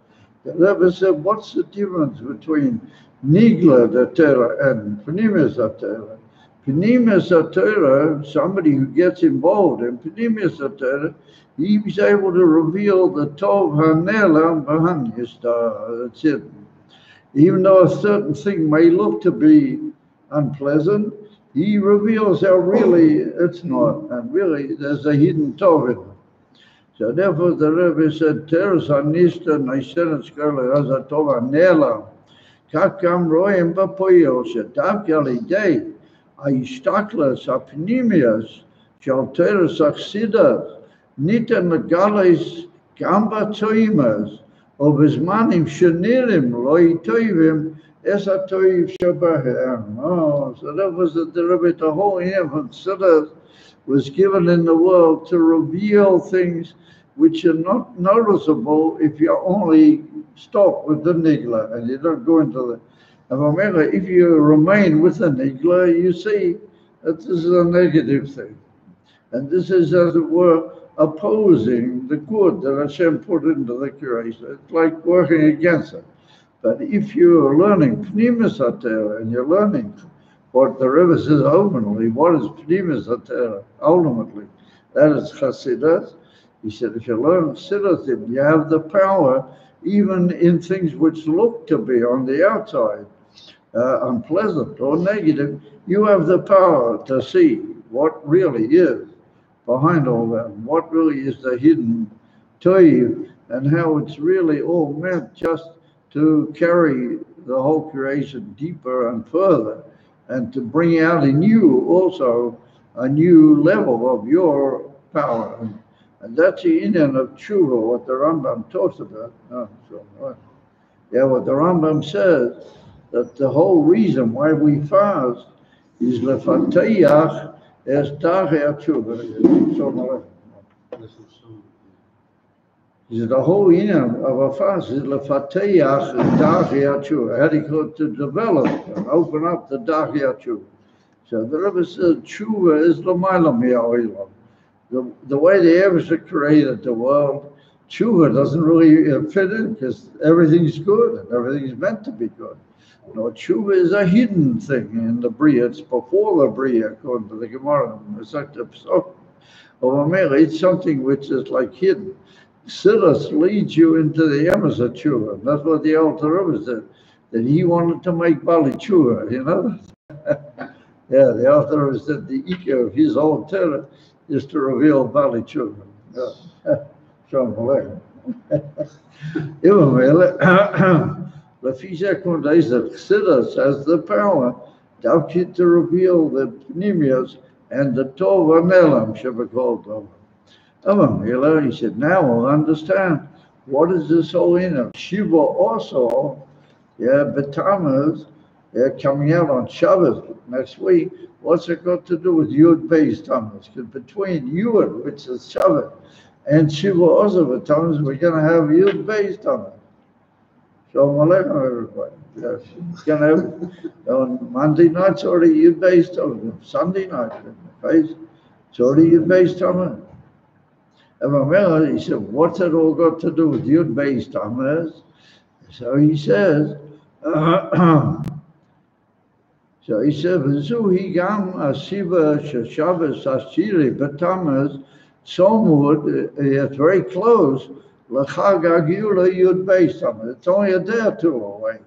The Rebbe said, what's the difference between Nigla, the Torah, and Pnimius HaTorah? Pnimius HaTorah, somebody who gets involved in Pnimius HaTorah, he's able to reveal the Tov HaNela V'Hanista. That's it. Even though a certain thing may look to be unpleasant, he reveals how really it's not, and really there's a hidden Tov in it. So therefore the Rebbe said, "Teres hanista naisenes kala as a tova nela, kakam roim bapoyo shetav galidei, aishtaklas apnimias shal teres aksidas, niten legales gamba toimas, obizmanim shenirim loi toivim esa toiv shabahem." Oh, so that was the Rebbe, the whole heaven was given in the world to reveal things which are not noticeable if you only stop with the nigla and you don't go into the. If you remain with the nigla, you see that this is a negative thing. And this is, as it were, opposing the good that Hashem put into the creation. It's like working against it. But if you're learning Pnimis HaTorah and you're learning what the Rebbe says openly, what is Pnimis HaTorah? Ultimately, that is Chassidus. He said, if you learn Siddurim, you have the power, even in things which look to be on the outside unpleasant or negative, you have the power to see what really is behind all that, what really is the hidden toiv, and how it's really all meant just to carry the whole creation deeper and further, and to bring out in you also a new level of your power. And that's the Indian of tshuva, what the Rambam talks about. What the Rambam says, that the whole reason why we fast is lefatayach es tachei tshuva. He said, the whole union of a fast is lefateyach dachiachu. How do you call it? To develop and open up the dachiachu. So the Rebbe said, tshuva is l'mayla mi'olam. The way the Eibusher created the world, tshuva doesn't really fit in because everything's good and everything's meant to be good. No, tshuva is a hidden thing in the Bria. It's before the Bria, according to the Gemara. It's something which is like hidden. Siddhas leads you into the emes of tshuva. And that's what the Alter Rebbe said, that he wanted to make Bali tshuva, you know? Yeah, the Alter Rebbe said the ikar of his whole Torah is to reveal Bali tshuva. Shalom Aleichem. Lafisha Kundais Siddhas has the power to reveal the pneumias and the Tova Melam Shabbat. He said, now we'll understand what is this whole inner. Shiva also, Batamas, coming out on Shabbos next week. What's it got to do with Yud Beis Tammuz? Because between Yud, which is Shabbos, and Shiva also Batamas, we're going to have Yud Beis Tammuz. Shalom Aleichem, everybody. Yes, it's going to have, on Monday night's already Yud Beis Tammuz. Sunday night, it's already Yud Beis Tammuz. He said, what's it all got to do with Yud Beis Tammuz? So he says, V'zu higam asiva sheshavas ashiri b'tammuz tzomud, it's very close, l'chag hagiyula Yud Beis Tammuz. It's only a day or two away.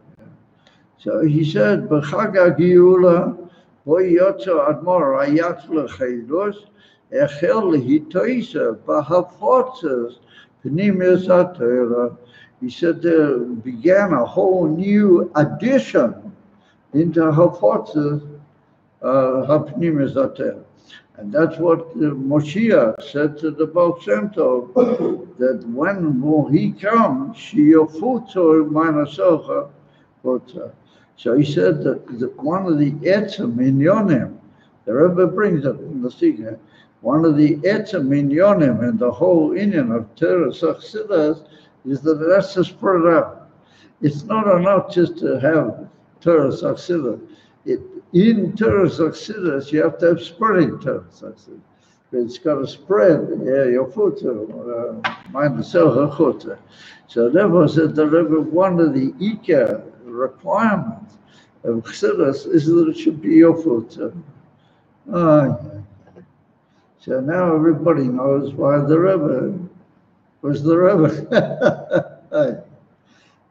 So he said, b'chag hagiyula, bo yotzo admor ayat l'cheidus, echel hitoisa b'hafotzes pnimius haTorah. He said there began a whole new addition into hafotzes hapnimius haTorah. And that's what Moshiach said to the Baal Shem Tov, that when he comes, shiyofutzo ma'anasocha fotza. So he said that one of the etzem minyonim, the Rebbe brings it in the Sicho, one of the etzem minyonim and the whole Indian of Torah Chassidus is that it has to spread out. It's not enough just to have Torah Chassidus. In Torah Chassidus, you have to have spreading Torah Chassidus. It's got to spread, your foot, mind the self. So therefore, said the Rebbe, one of the ikar requirements of Chassidus is that it should be your foot. So now everybody knows why the Rebbe was the Rebbe.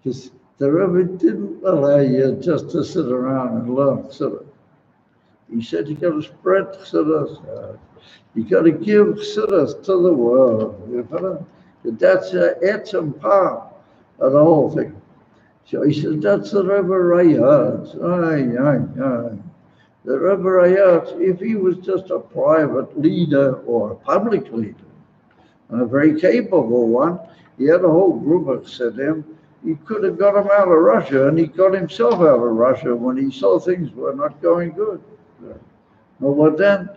Because the Rebbe didn't allow you just to sit around and learn Chassidus. He said you got to spread Chassidus. You got to give Chassidus to the world. You know? That's the etzem part of the whole thing. So he said, that's the Rebbe Rayat. The Rebbe Rayat, if he was just a private leader or a public leader, and a very capable one, he had a whole group of Chassidim. He could have got him out of Russia, and he got himself out of Russia when he saw things were not going good. But then,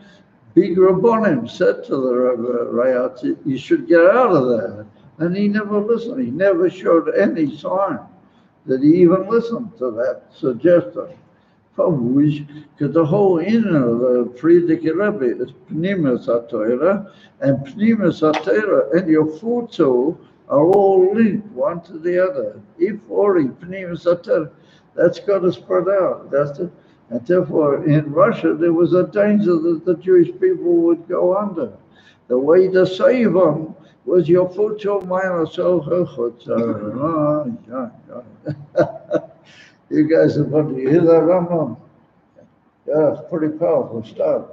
Big Rabbonim said to the Rebbe Rayat, you should get out of there. And he never listened. He never showed any sign that he even listened to that suggestion. Because the whole inner of the Friedrich Rebbe is Pnimis HaTorah, and Pnimis HaTorah and your Futsu are all linked one to the other. If already Pnimis HaTorah, that's got to spread out. That's it. And therefore, in Russia, there was a danger that the Jewish people would go under. The way to save them was your Futsu minus Chutza. You guys are about to hear that, Rambam? Yeah, it's pretty powerful stuff.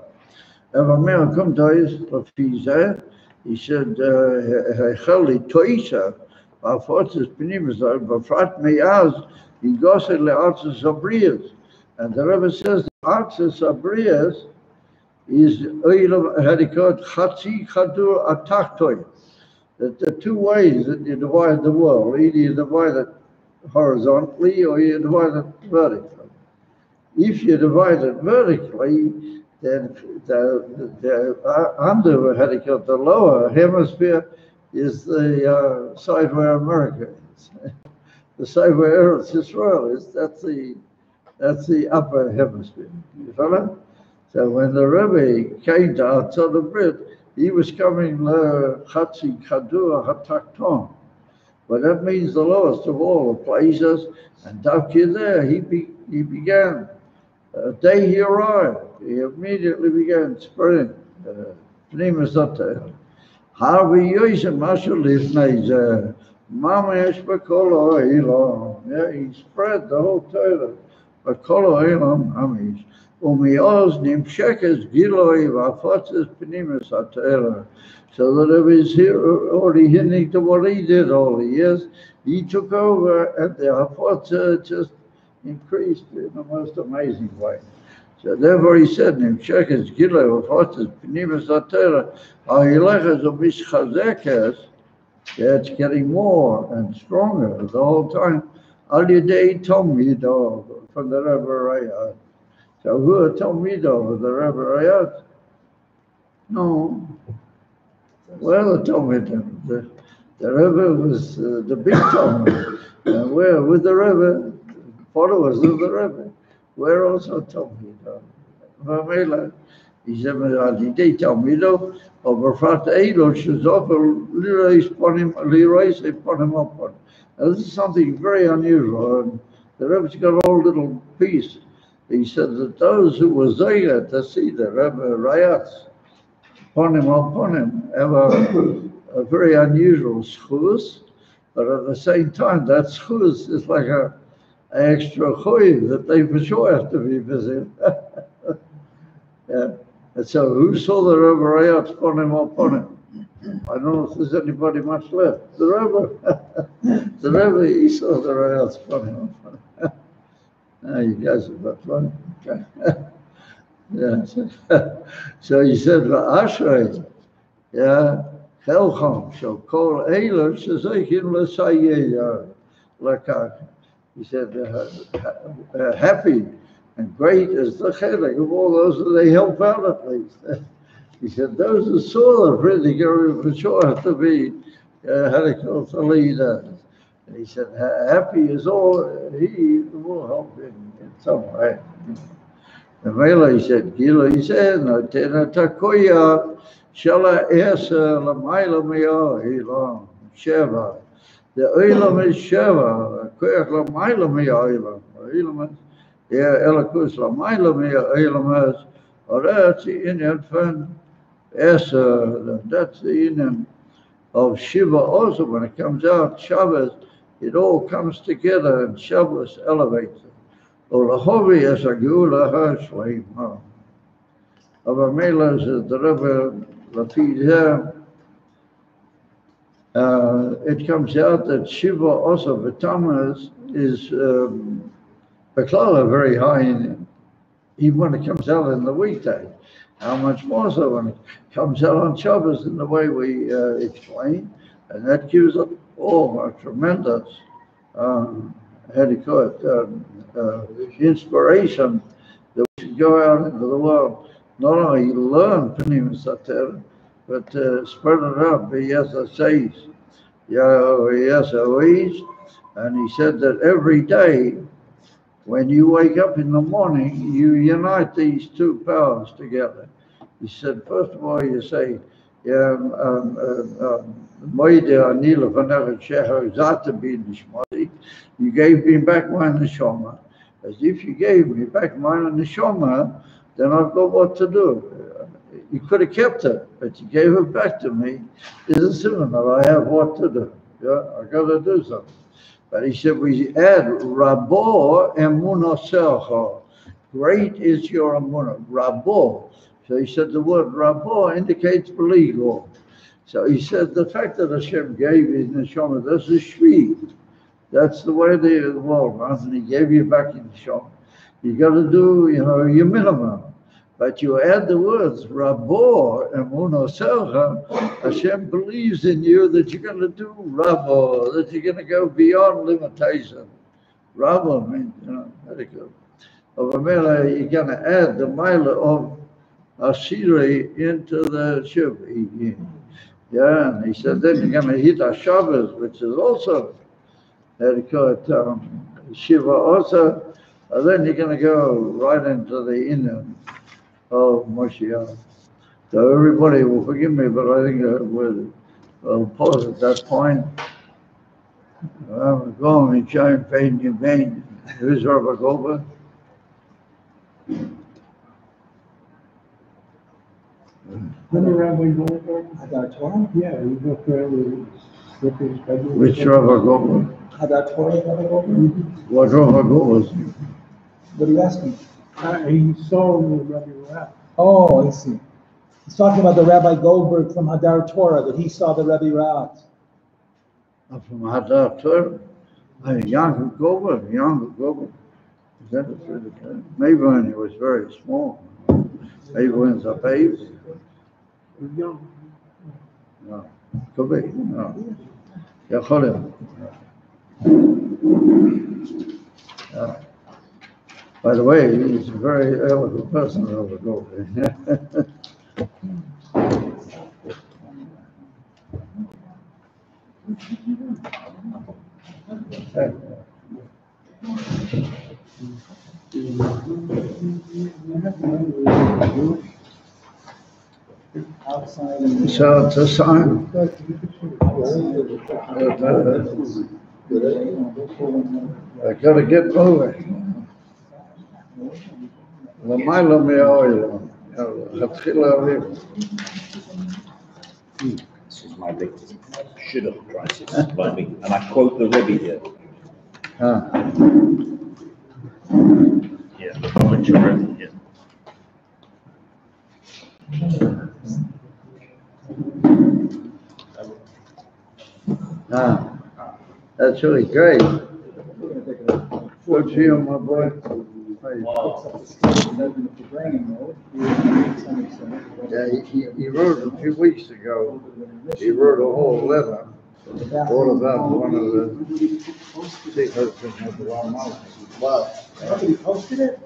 If a man come to his Lafizah, he said, Hecheli Toisa, Afotzes Pnimis, Bafrat Meyaz, he goes to the Artzes Abrias. And the Rebbe says, the Artzes Abrias is, had he called Chatzi Chadur Atachtoi. That the two ways that you divide the world, either you divide it horizontally or you divide it vertically. If you divide it vertically, then the under, the lower hemisphere is the side where America is. The side where Eretz Israel is, that's the upper hemisphere. You follow? So when the Rebbe came to Artzad Brit, he was coming Chatzi Kadur Hatakton. But that means the lowest of all the places. And Davki there, he began. The day he arrived, he immediately began spreading Pnima Zotel. Harvey Yosem Masha Lifnei Mamash Bakolo Elon. Yeah, he spread the whole Torah. Bakolo Elon Amish. Umioz Nimshekes Giloi Vafotzes Pnima Zotel. So that it was here already hinting to what he did all the years. He took over and the Hafotza just increased in the most amazing way. So therefore he said, Nimshekes Giloi Vafotzes Pnima Zotel. Ahilechas of Mishchazekes, it's getting more and stronger the whole time. Al Yidei Tomido from the Rebbe Rayat. So who are Tomido of the Rebbe Rayat? No. Well, the Tomido. The Rebbe was the big Tomido. And we're with the Rebbe, followers of the Rebbe. We're also Tomido. Vamela. He said, Al Yidei Tomido. Overfrat Eilo Shazofel Lirais upon him upon. Now this is something very unusual. And the Rebbe's got a whole little piece. He said that those who were Zayah to see the Rebbe Rayats upon him have a very unusual schus, but at the same time that schus is like an extra choiv that they for sure have to be visited. Yeah. And so who saw the Rebbe Rayat upon him? I don't know if there's anybody much left. The Rebbe. The Rebbe, he saw the Rayat upon him. You guys have got fun. Okay. Yeah. So he said, Ashrei, yeah, Chelchom, shall call Eiler, Shazaykin L'Sayeh, Lakach. He said, happy and great is the chedek of all those that they help out at least. He said, those who saw the Friedrich for sure have to be Hadikot leaders. And he said, happy is all, he will help in some way. And Mela, he said, Gila, he said, Notena Takoya, Shala Esa, Lamaila Mea, Elam, Sheva. The Elam is Sheva, Koyach Lamaila Mea, Elam. Ja, Elakus la Maila Mea Elamas, or that's the Indian fan, that's the Indian of Shiva also. When it comes out, Shabbos, it all comes together and Shabbos elevates it. Or the hobby is a Gula Hershleim. Of a Mela is the Rebbe Lapid here. It comes out that Shiva also, Vitamas, is Baklava very high in even when it comes out in the weekday. How much more so when it comes out on Shabbos in the way we explain, and that gives us all a tremendous, how do you call it, inspiration that we should go out into the world, not only learn Pnima Sater, but spread it out, and he said that every day, when you wake up in the morning, you unite these two powers together. He said, first of all, you say, you gave me back my neshama. As if you gave me back my neshama, then I've got what to do. You could have kept it, but you gave it back to me. It's a symbol that I have what to do. Yeah, I got to do something. But he said, we add Rabo emunosecha. Great is your emunah. Rabo. So he said the word Rabo indicates beligo. So he said the fact that Hashem gave his neshama, that's a shvi. That's the way the world runs, and he gave you back your neshama. You got to do, your minimum. But you add the words Rabo emunosecha. Hashem believes in you that you're going to do Rabo, that you're going to go beyond limitation. Rabo means, very good. Of a mela, you're going to add the mila of Asiri into the Shiv. Yeah, and he said, then you're going to hit a Shabbos, which is also, they call it Shiva also, and then you're going to go right into the Indian of Moshiach. So everybody will forgive me, but I think we'll pause at that point. I'm going to join pain in vain. Who's Rabbi Goldberg? Remember Rabbi Goldberg? Hadar Torah? Yeah, we go through his bedroom. Which Rabbi Goldberg? Hadar Torah, Rabbi Goldberg? What Rabbi Goldberg? What are you asking? He saw the Rabbi Rab. Oh, I see. He's talking about the Rabbi Goldberg from Hadar Torah, that he saw the Rebbe Rat. From Hadar Torah? I mean, Yankov Goldberg. Is that a pretty good? Maybe when he was very small. Maybe when he's a baby. Young. No. Could be. No. Yeah, by the way, he's a very eloquent person, Rabbi Goldberg. So it's a sign. I gotta get moving. למעלה מהאוהל, התחיל להעביר. This is my big shidduch crisis by me, and I quote the Rabbi here. Yeah, quote your Rabbi here. That's really great. Good to you, my boy. Yeah, he wrote a few weeks ago, he wrote a whole letter all about one of the Sichos of the Balak. Wow. Somebody posted it?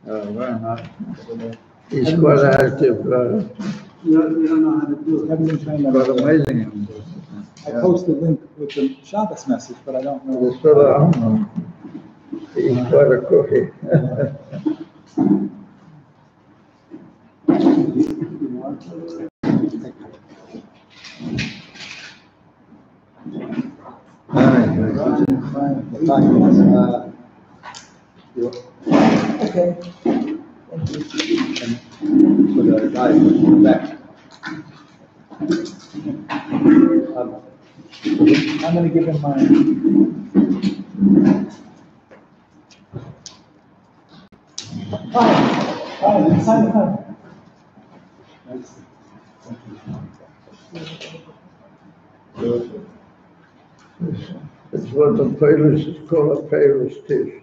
Very nice. He's quite active, You don't know how to do it. Haven't been trained on quite it. amazing. I posted a link with the Shabbos message, but I don't know. This fellow, he's quite a cookie. Okay. For the guy back. I'm gonna give him mine. Hi. It's what the Polish is called a Polish dish.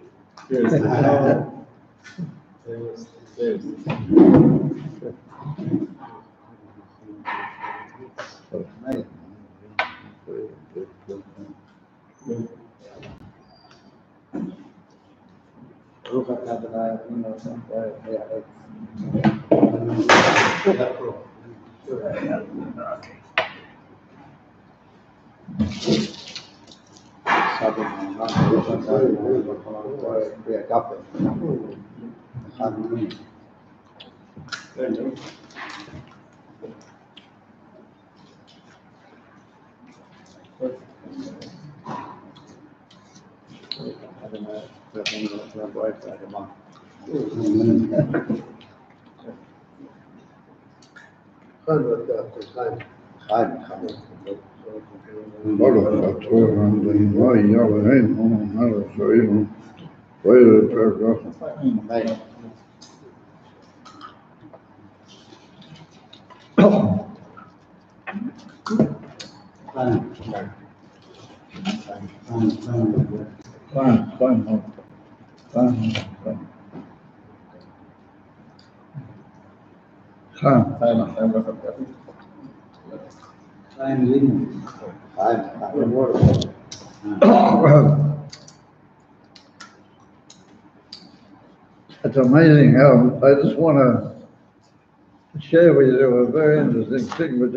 It's amazing how I just want to share with you a very interesting thing which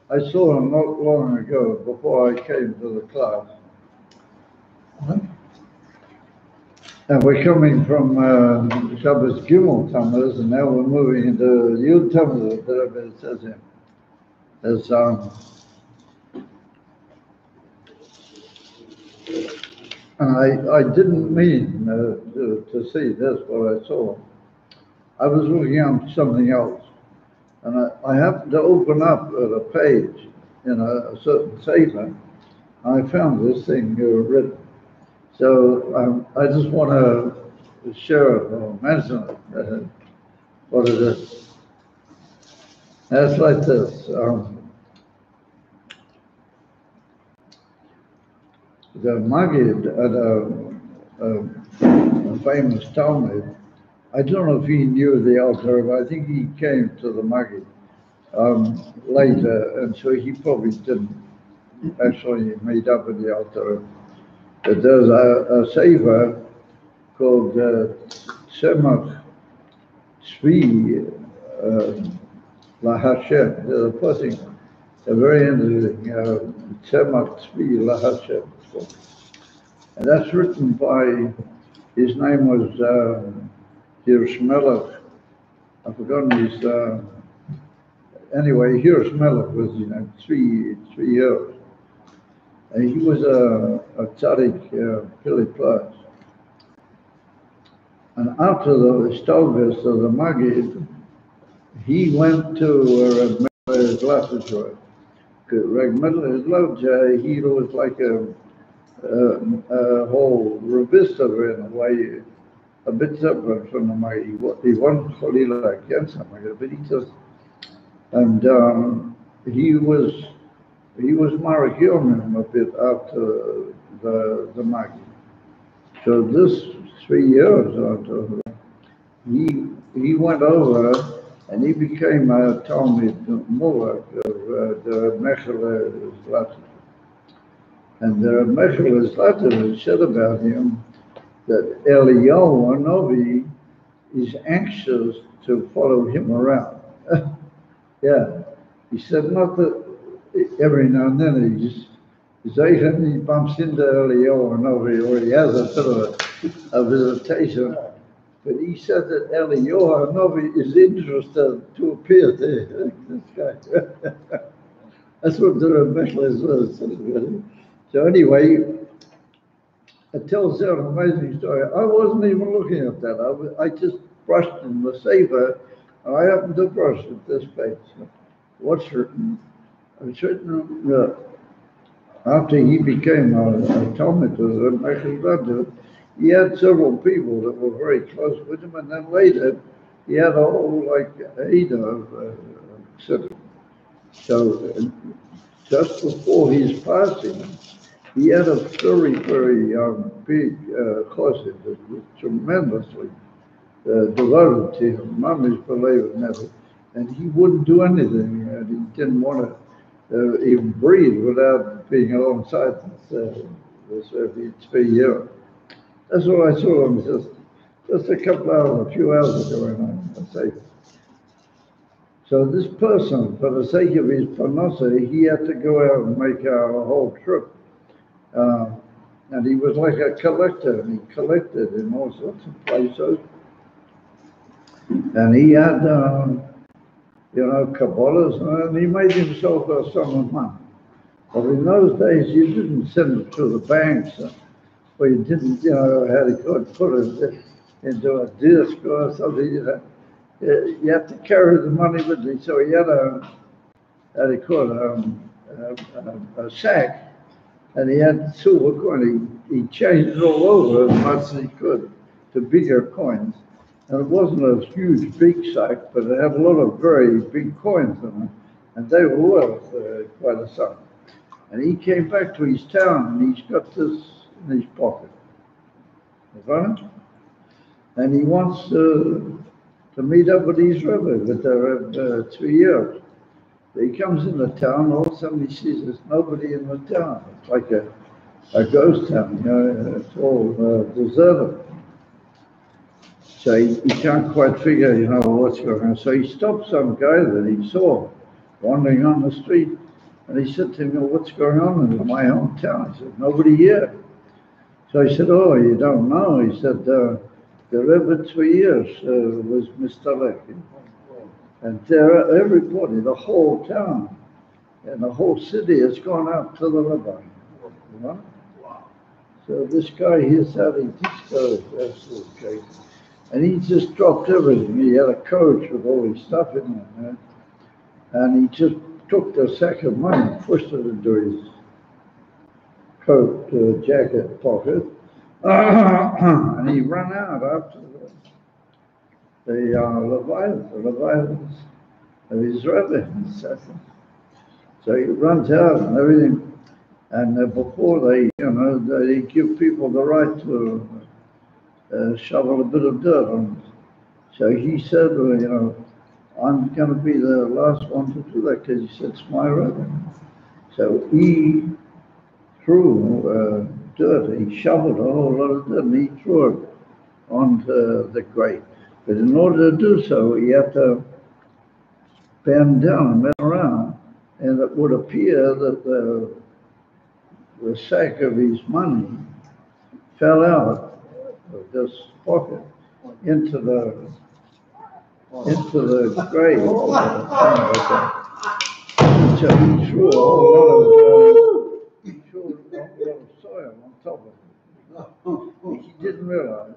I saw not long ago before I came to the class. And we're coming from Shabbos Gimel Tammuz, and now we're moving into Yud Tammuz, that Rabbi says here. There's, and I didn't mean to see this, what I saw. I was looking up something else, and I happened to open up a page in a certain sefer, and I found this thing written. So I just want to share it or mention it, what it is. And it's like this. The Maggid at a famous Talmud, I don't know if he knew the Alter, but I think he came to the Maggid later, and so he probably didn't actually meet up with the Alter. But there's a sefer called Tzemach LaHashem. There's a putting, a very interesting Tzemach LaHashem. And that's written by, his name was Hirsch Melech. I've forgotten his, anyway, Hirsch Melech was, 3 years. And he was a tzaddik, Pili Plus. And after the Stalvis of the Maggid, he went to Reb Meir Zlatzer. Reb Meir Zlatzer, he was like a whole Rebista in a way, a bit separate from the Maggid. He wasn't Cholila against the Maggid, but he just, and he was Marek Yomim a bit after the Maggid. So this 3 years after, he went over and he became a Talmud Mullah of the Mechele Zlatzer. And the Mechele Zlatzer said about him that Eliyahu Hanavi is anxious to follow him around. Yeah, he said not that every now and then he bumps into Eliyahu Hanavi, or he has a bit of a visitation. But he said that Eliyahu Hanavi is interested to appear there. This guy. That's what the Rebbe said. So anyway, it tells an amazing story. I wasn't even looking at that. I just brushed in the sefer, and I happened to brush at this page. What's written? It's written after he became a Talmud, he had several people that were very close with him, and then later he had a whole like Ada of citizens. So just before his passing, he had a very, very big closet that was tremendously devoted to him. Mummy's believe never, and he wouldn't do anything, and he didn't want to even breathe without being alongside this every 3 years. That's what I saw him just a couple hours, a few hours ago, and I say. So this person, for the sake of his parnasa, he had to go out and make a whole trip. And he was like a collector, and he collected in all sorts of places. And he had, Kabbalahs, and he made himself a sum of money. But in those days, you didn't send it to the banks, or you didn't, had to put it into a disc or something, You have to carry the money with me. So he had a sack, and he had silver coin. He changed it all over as much as he could to bigger coins. And it wasn't a huge, big sack, but it had a lot of very big coins in it, and they were worth quite a sum. And he came back to his town, and he's got this in his pocket. You got it? And he wants to meet up with his Rabbi, but they're 3 years. So he comes in the town, all of a sudden he sees there's nobody in the town. It's like a ghost town, it's all deserted. So So he can't quite figure, what's going on. So he stopped some guy that he saw wandering on the street, and he said to him, what's going on in my hometown? He said, nobody here. So I said, oh, you don't know? He said, the Rebbe 3 years was Tzedek. And there, everybody, the whole town, and the whole city has gone out to the Rabbi. So this guy, here's how he just goes, absolutely crazy. And he just dropped everything. He had a coach with all his stuff in it. And he just took the sack of money, pushed it into his coat, jacket pocket, and he ran out after the Leviathan of his Rabbi. So he runs out and everything. And before they give people the right to shovel a bit of dirt on. So he said, I'm going to be the last one to do that because he said, it's my Rabbi. So he threw dirt, he shoveled a whole lot of dirt and he threw it onto the grate. But in order to do so, he had to bend down and bend around, and it would appear that the sack of his money fell out of this pocket into the grave. So he threw a whole lot of soil on top of it. He didn't realize.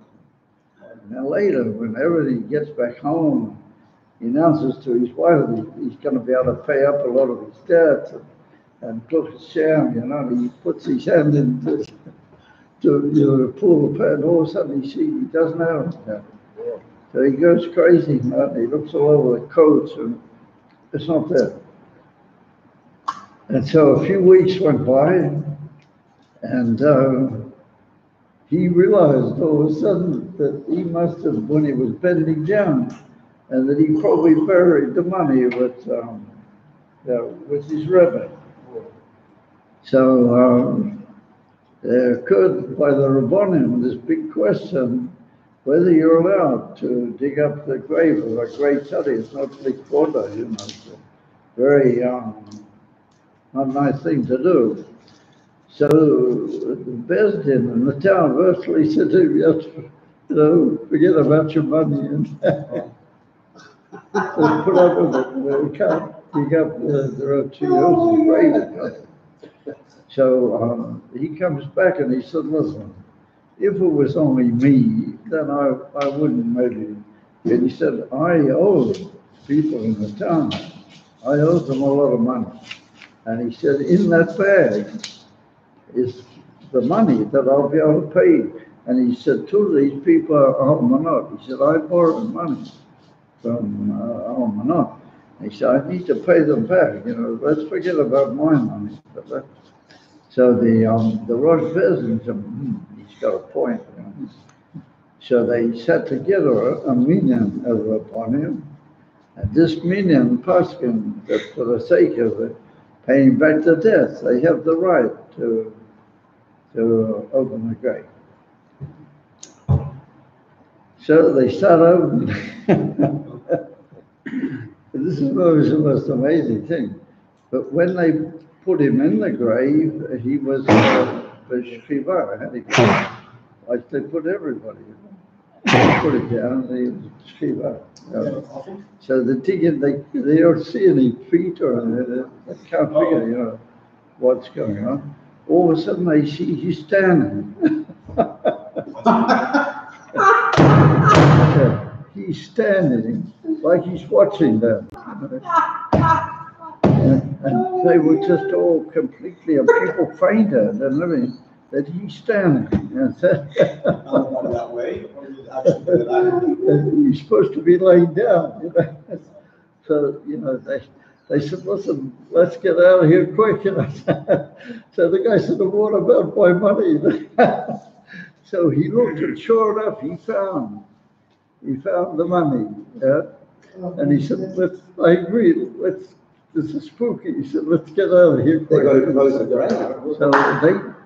Now later, when everything gets back home, he announces to his wife that he's going to be able to pay up a lot of his debts. And took a sham, he puts his hand in to pull the pad, all of a sudden he doesn't have it. So he goes crazy, he looks all over the coats and it's not there. And so a few weeks went by and he realized all of a sudden that he must have, when he was bending down, and that he probably buried the money with his Rabbi. So there occurred by the Rabbonim this big question whether you're allowed to dig up the grave of a great tzaddik. It's not big quarter, it's a very not nice thing to do. So the Beis Din in the town virtually said to him, you have to, forget about your money and so put up with it. We can't dig up the Rabbi 2 years grave. So he comes back and he said, listen, if it was only me, then I wouldn't maybe. And he said, I owe people in the town, I owe them a lot of money. And he said, in that bag is the money that I'll be able to pay. And he said, two of these people are almanot. He said, I borrowed money from almanot. And he said, I need to pay them back. Let's forget about my money. So the Rosh Beis Din said, he's got a point. So they set together a minyan upon him, and this minyan paskin, that for the sake of it, paying back the debts, they have the right to open the grave. So they start opening. This is always the most amazing thing. But when they put him in the grave, he was shchiva, like they put everybody. They put it down, they was shchiva. So the ticket, they don't see any feet or they can't figure, what's going on. All of a sudden they see he's standing. He's standing like he's watching them. And they were just all completely, and people fainted and everything, that he's standing. That way, and he's supposed to be laying down. So, they said, listen, let's get out of here quick. So the guy said, what about my money? So he looked, and sure enough, he found the money. And he said, I agree, this is spooky. He said, let's get out of here quick. So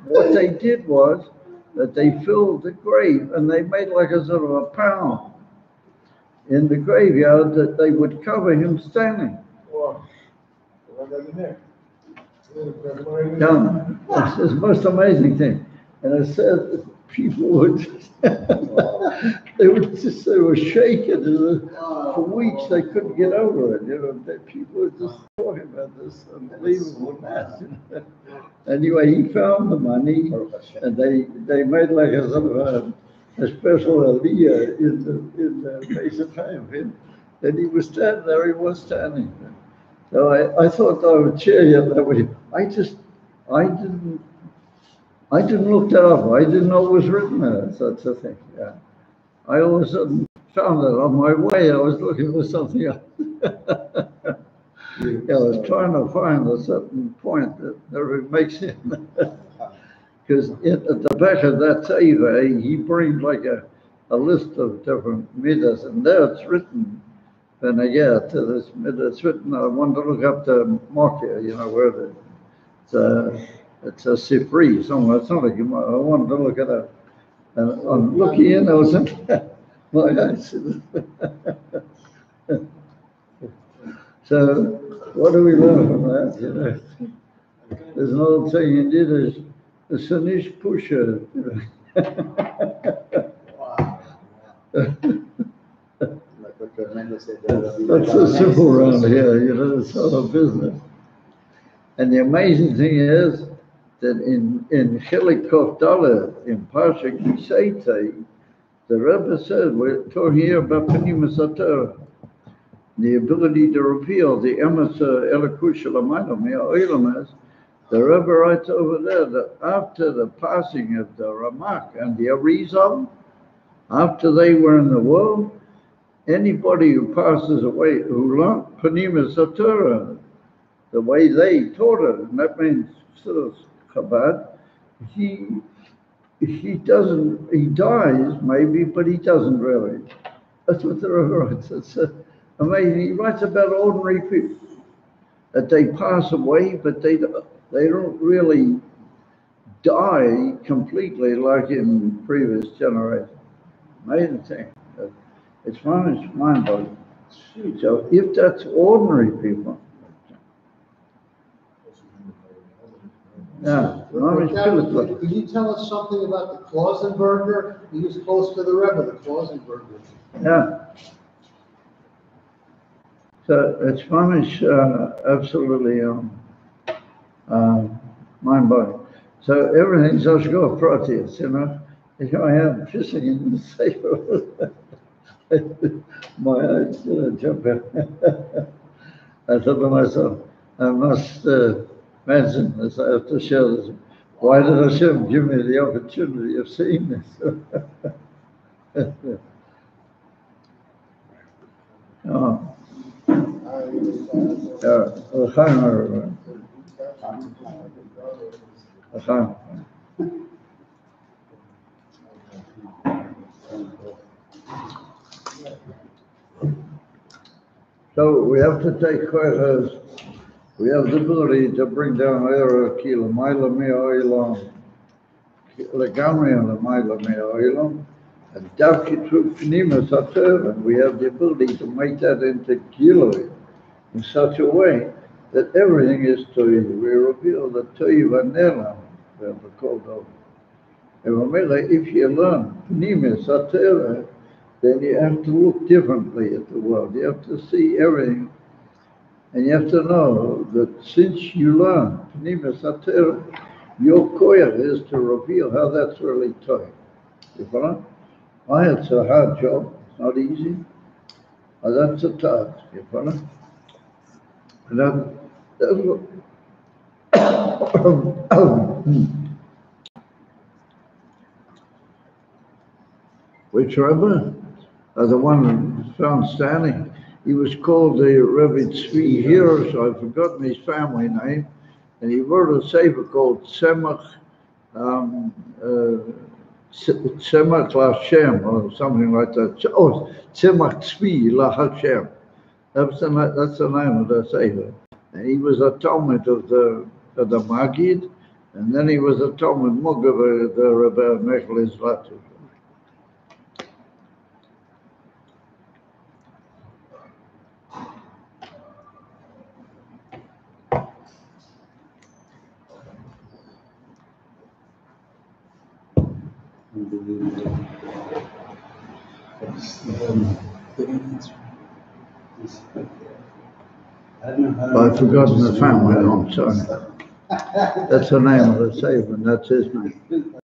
what they did was that they filled the grave and they made like a sort of a pound in the graveyard that they would cover him standing. Yeah, it's the most amazing thing. And I said, people would, they were shaken for weeks. They couldn't get over it. People were just talking about this unbelievable mass. Anyway, he found the money, and they made like a sort of a special aliyah in the base of him. And he was standing there. He was standing there. So I thought I would share you that way. I didn't look that up. I didn't know it was written there, such a thing. Yeah. I all of a sudden found it on my way. I was looking for something else. I was trying to find a certain point that it makes it. Because at the back of that teva, he brings like a list of different midas, and there it's written. When I get to this midah, it's written. I wanted to look up the marker, where it's a Sifri somewhere. It's not a Gemara. I wanted to look it up. And I'm looking in, I was my eyes. So, what do we learn from that? There's an old saying in Yiddish, the Sanish pusher. That's so simple around here, it's all a business. And the amazing thing is that in Chelik Kof Dalet, in Parshas Kisei, the Rabbi said, we're talking here about Pnimis HaTorah, the ability to reveal the Emes Elokus Shel Hamayim Ha'olam. The Rabbi writes over there that after the passing of the Tzemach and the Arizal, after they were in the world, anybody who passes away, who learned Pnimis HaTorah, the way they taught it, and that means sort of Chabad, he dies maybe, but he doesn't really. That's what the Rabbi writes. It's amazing. He writes about ordinary people, that they pass away, but they don't really die completely like in previous generations. Amazing thing. It's mind-boggling. So if that's ordinary people, yeah. Could you tell us something about the Klausenberger? He was close to the Rebbe, the Klausenberger. Yeah. So it's absolutely mind-boggling. So everything's Oshko Proteus, I am fishing in the Sicho. My eyes jump out. I thought to myself, I must mention this, I have to share this. Why did Hashem give me the opportunity of seeing this? So we have to take quite we have the ability to bring down Era Kilo, Maila Me'oilam, Legamri and Maila Me'oilam, and Davki through Pnimis HaTorah, and we have the ability to make that into Kilo in such a way that everything is Toiv. We reveal the Toiv Anelam, we have called over. And if you learn Pnimis HaTorah, then you have to look differently at the world. You have to see everything. And you have to know that since you learn Pnimis HaTorah, your koyach is to reveal how that's really tough. You follow? It's a hard job. It's not easy. That's a task. You follow? And that's which Rabbi? The one found standing. He was called the Rabbi Tzvi here, so I've forgotten his family name, and he wrote a sefer called Tzemach, Tzemach LaHashem, or something like that. Oh, Tzemach Tzvi LaHashem. That's the name of the sefer. And he was a Talmud of the Magid, and then he was a Talmud Mugav of the Rabbi Mechel Izlatu. I've forgotten the family, I'm sorry. That's the name of the Savior, and that's his name.